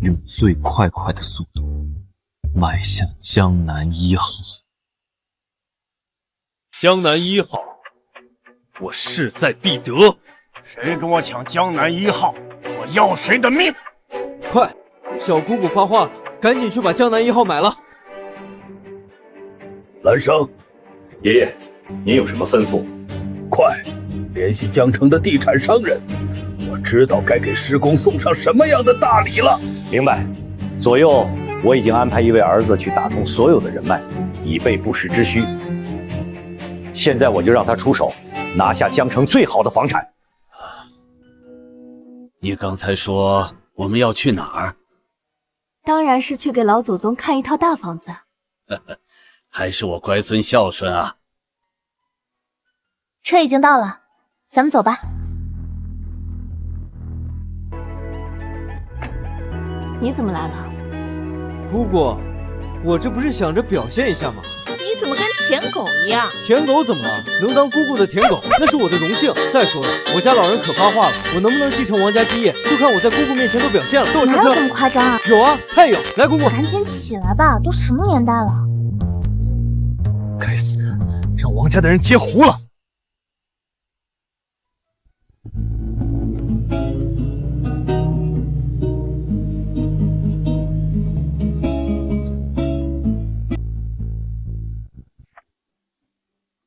用最快的速度买下江南1号。江南1号，我势在必得。谁跟我抢江南1号，我要谁的命！快，小姑姑发话了，赶紧去把江南1号买了。兰生，爷爷，您有什么吩咐？快联系江城的地产商人，我知道该给师公送上什么样的大礼了。明白。左右，我已经安排一位儿子去打通所有的人脉，以备不时之需。现在我就让他出手，拿下江城最好的房产。你刚才说我们要去哪儿？当然是去给老祖宗看一套大房子。还是我乖孙孝顺啊。车已经到了，咱们走吧。你怎么来了？姑姑，我这不是想着表现一下吗？你怎么跟舔狗一样？舔狗怎么了？能当姑姑的舔狗，那是我的荣幸。再说了，我家老人可发话了，我能不能继承王家基业，就看我在姑姑面前都表现了。跟我上车。哪有这么夸张啊？有啊，太有！来，姑姑，赶紧起来吧，都什么年代了？该死，让王家的人截胡了。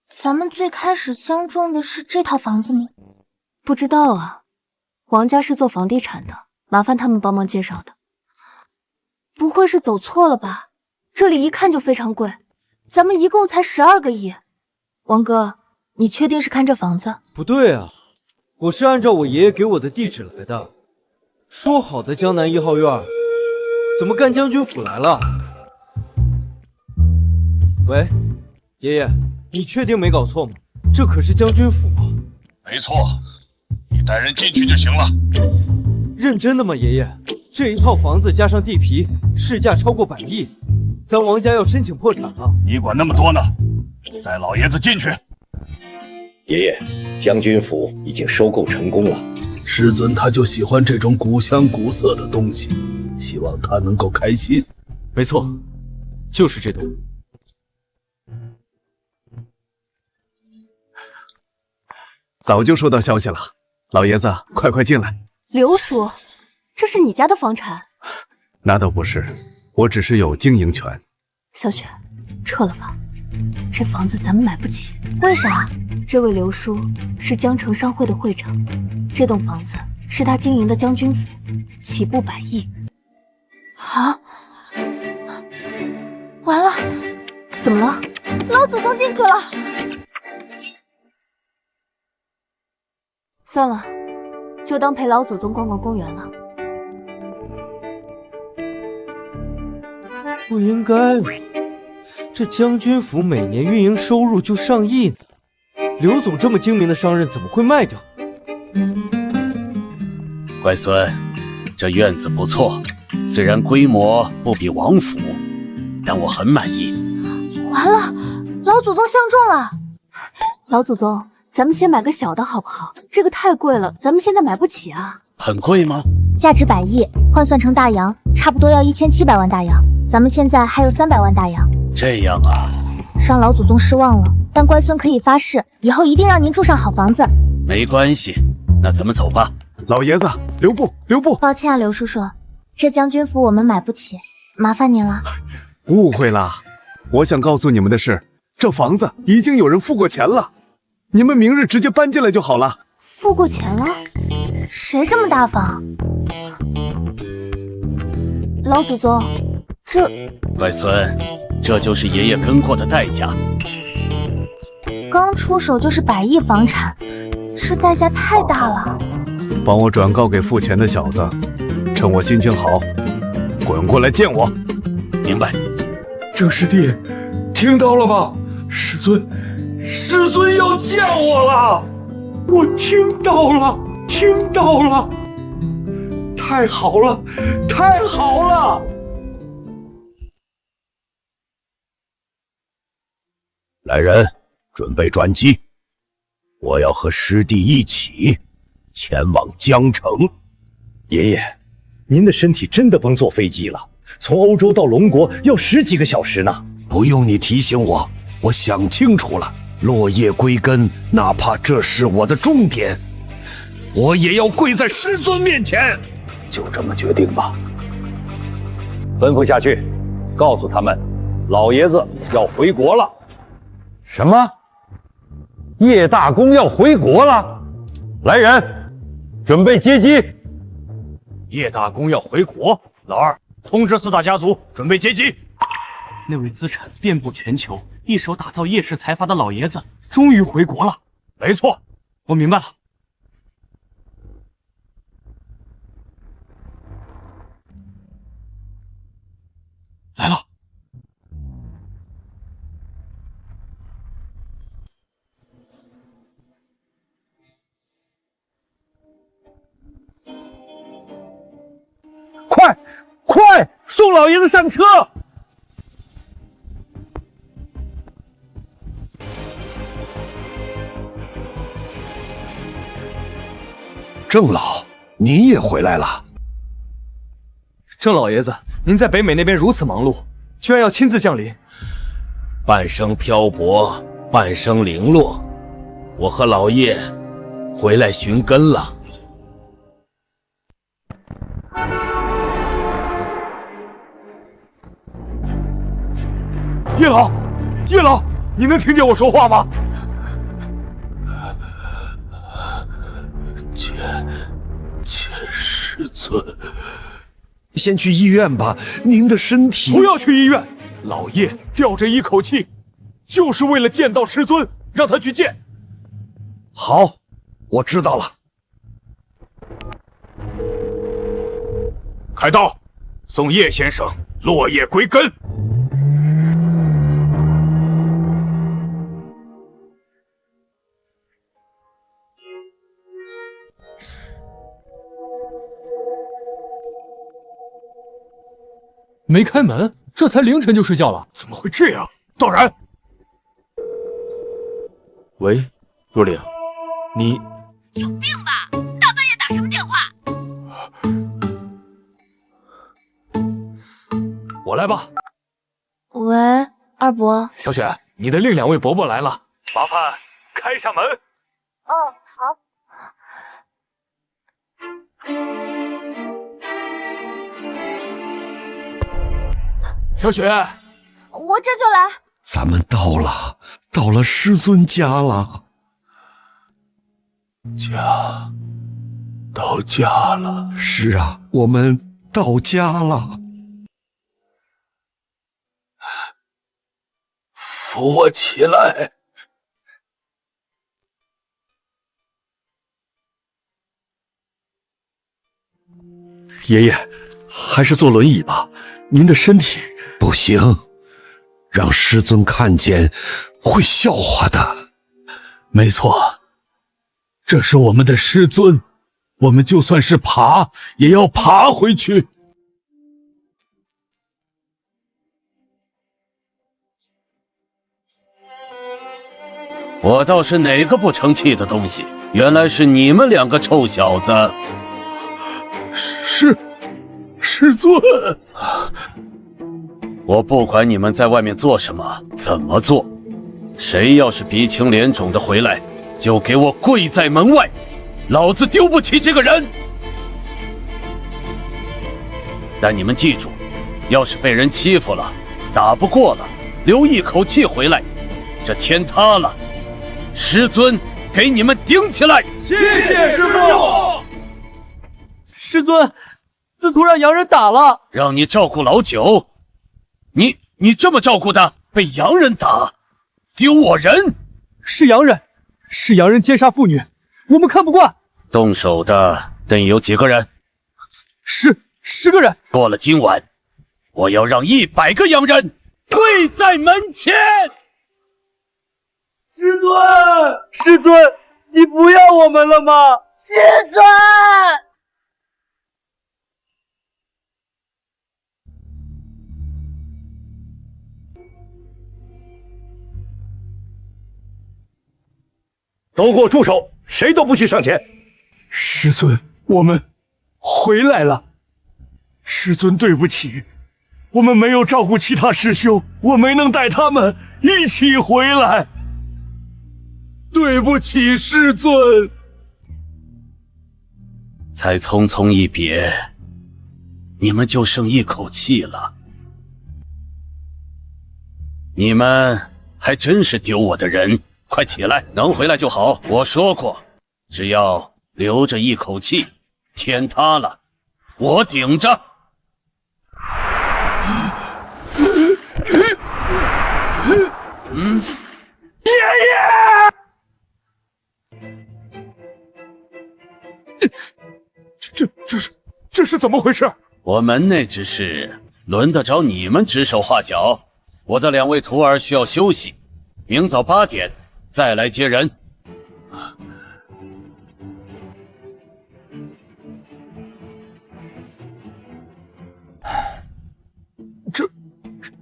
咱们最开始相中的是这套房子吗？不知道啊，王家是做房地产的，麻烦他们帮忙介绍的。不会是走错了吧？这里一看就非常贵，咱们一共才12个亿。王哥，你确定是看这房子？不对啊，我是按照我爷爷给我的地址来的。说好的江南1号院，怎么干将军府来了？喂，爷爷，你确定没搞错吗？这可是将军府啊！没错，你带人进去就行了。认真的吗，爷爷？这一套房子加上地皮，市价超过100亿，咱王家要申请破产了。你管那么多呢？带老爷子进去。爷爷，将军府已经收购成功了。师尊他就喜欢这种古香古色的东西，希望他能够开心。没错，就是这栋。早就收到消息了，老爷子，快进来。刘叔，这是你家的房产？那倒不是，我只是有经营权。小雪，撤了吧，这房子咱们买不起。为啥？这位刘叔是江城商会的会长，这栋房子是他经营的将军府，起步100亿。啊！完了！怎么了？老祖宗进去了。算了，就当陪老祖宗逛逛公园了。不应该，这将军府每年运营收入就上亿呢，刘总这么精明的商人怎么会卖掉？乖孙，这院子不错，虽然规模不比王府，但我很满意。完了，老祖宗相中了。老祖宗，咱们先买个小的好不好？这个太贵了，咱们现在买不起啊。很贵吗？价值100亿，换算成大洋，差不多要1700万大洋。咱们现在还有300万大洋。这样啊，让老祖宗失望了。但乖孙可以发誓，以后一定让您住上好房子。没关系，那咱们走吧。老爷子，留步！抱歉啊，刘叔叔，这将军府我们买不起，麻烦您了。误会了，我想告诉你们的是，这房子已经有人付过钱了，你们明日直接搬进来就好了。付过钱了？谁这么大方？老祖宗，乖孙，这就是爷爷跟过的代价。刚出手就是100亿房产，这代价太大了。帮我转告给付钱的小子，趁我心情好，滚过来见我。明白。郑师弟，听到了吧？师尊要见我了！我听到了！太好了！来人，准备转机，我要和师弟一起前往江城。爷爷，您的身体真的甭坐飞机了，从欧洲到龙国要10几个小时呢。不用你提醒我，我想清楚了，落叶归根，哪怕这是我的终点，我也要跪在师尊面前。就这么决定吧。吩咐下去，告诉他们，老爷子要回国了。什么？叶大公要回国了？来人，准备接机。叶大公要回国，老二通知4大家族准备接机。那位资产遍布全球，一手打造叶氏财阀的老爷子终于回国了。没错，我明白了。来了。快，送老爷子上车！郑老，您也回来了。郑老爷子，您在北美那边如此忙碌，居然要亲自降临。半生漂泊，半生零落，我和老叶回来寻根了。叶老，你能听见我说话吗？见师尊，先去医院吧，您的身体……不要去医院，老叶吊着一口气，就是为了见到师尊，让他去见。好，我知道了。开刀，送叶先生落叶归根。没开门，这才凌晨就睡觉了，怎么会这样？道然，喂，若琳，你有病吧？大半夜打什么电话？我来吧。喂，二伯。小雪，你的另2位伯伯来了，麻烦开上门。哦，好。小雪，我这就来。咱们到了师尊家了。到家了。是啊，我们到家了。扶我起来。爷爷，还是坐轮椅吧，您的身体不行，让师尊看见会笑话的。没错，这是我们的师尊，我们就算是爬也要爬回去。我倒是哪个不成器的东西，原来是你们2个臭小子。师尊，我不管你们在外面做什么，怎么做，谁要是鼻青脸肿的回来，就给我跪在门外，老子丢不起这个人。但你们记住，要是被人欺负了，打不过了，留一口气回来，这天塌了，师尊给你们顶起来。谢谢师父。师尊，司徒让洋人打了，让你照顾老九，你这么照顾的，被洋人打，丢我人。是洋人奸杀妇女，我们看不惯。动手的得有几个人？10个人。过了今晚，我要让100个洋人跪在门前。师尊，你不要我们了吗？师尊。都给我住手！谁都不许上前！师尊，我们回来了。师尊，对不起，我们没有照顾其他师兄，我没能带他们一起回来。对不起，师尊。才匆匆一别，你们就剩一口气了。你们还真是丢我的人。快起来，能回来就好。我说过，只要留着一口气，天塌了，我顶着。爷爷，这是怎么回事？我门内之事轮得着你们指手画脚？我的2位徒儿需要休息，明早8点。再来接人。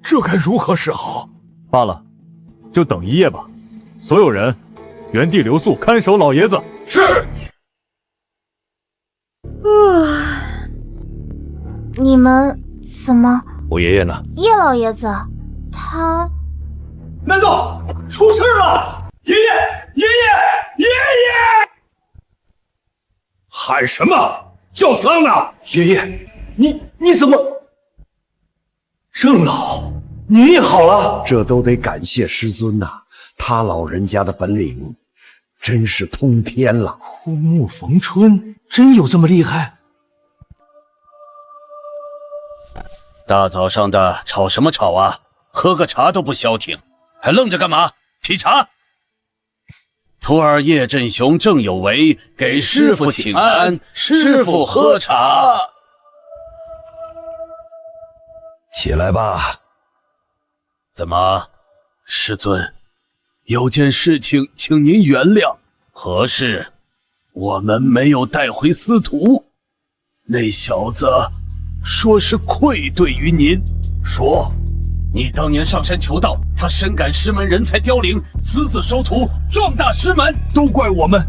这该如何是好？罢了，就等1夜吧。所有人原地留宿，看守老爷子。是。你们怎么？我爷爷呢？叶老爷子，他……难道出事了？爷爷！喊什么？叫丧呢？爷爷，你怎么？郑老，您也好了？这都得感谢师尊呐，他老人家的本领真是通天了。枯木逢春，真有这么厉害？大早上的吵什么吵啊？喝个茶都不消停。还愣着干嘛？劈茶！徒儿叶振雄、郑有为给师父请安，师父喝茶。起来吧。怎么，师尊，有件事情请您原谅。何事？我们没有带回司徒，那小子说是愧对于您。说，你当年上山求道，他深感师门人才凋零，私自收徒，壮大师门。都怪我们，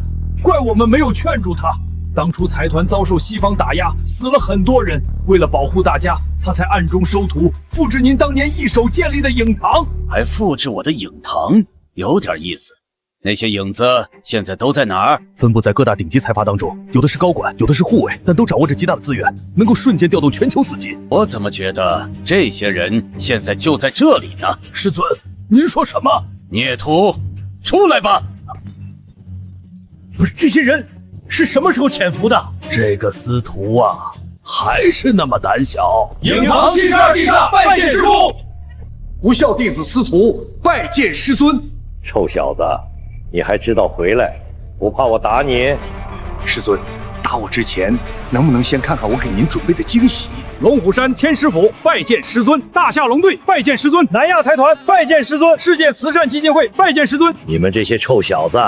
怪我们没有劝住他。当初财团遭受西方打压，死了很多人，为了保护大家，他才暗中收徒，复制您当年一手建立的影堂。还复制我的影堂，有点意思。那些影子现在都在哪儿？分布在各大顶级财阀当中，有的是高管，有的是护卫，但都掌握着极大的资源，能够瞬间调动全球资金。我怎么觉得这些人现在就在这里呢？师尊，您说什么？孽徒，出来吧！不是，这些人是什么时候潜伏的？这个司徒啊，还是那么胆小。影堂72地下拜见师父，不孝弟子司徒拜见师尊。臭小子，你还知道回来，不怕我打你？师尊，打我之前，能不能先看看我给您准备的惊喜？龙虎山天师府拜见师尊，大夏龙队拜见师尊，南亚财团拜见师尊，世界慈善基金会拜见师尊。你们这些臭小子！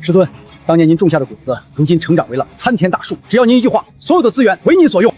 师尊，当年您种下的种子，如今成长为了参天大树。只要您一句话，所有的资源为您所用。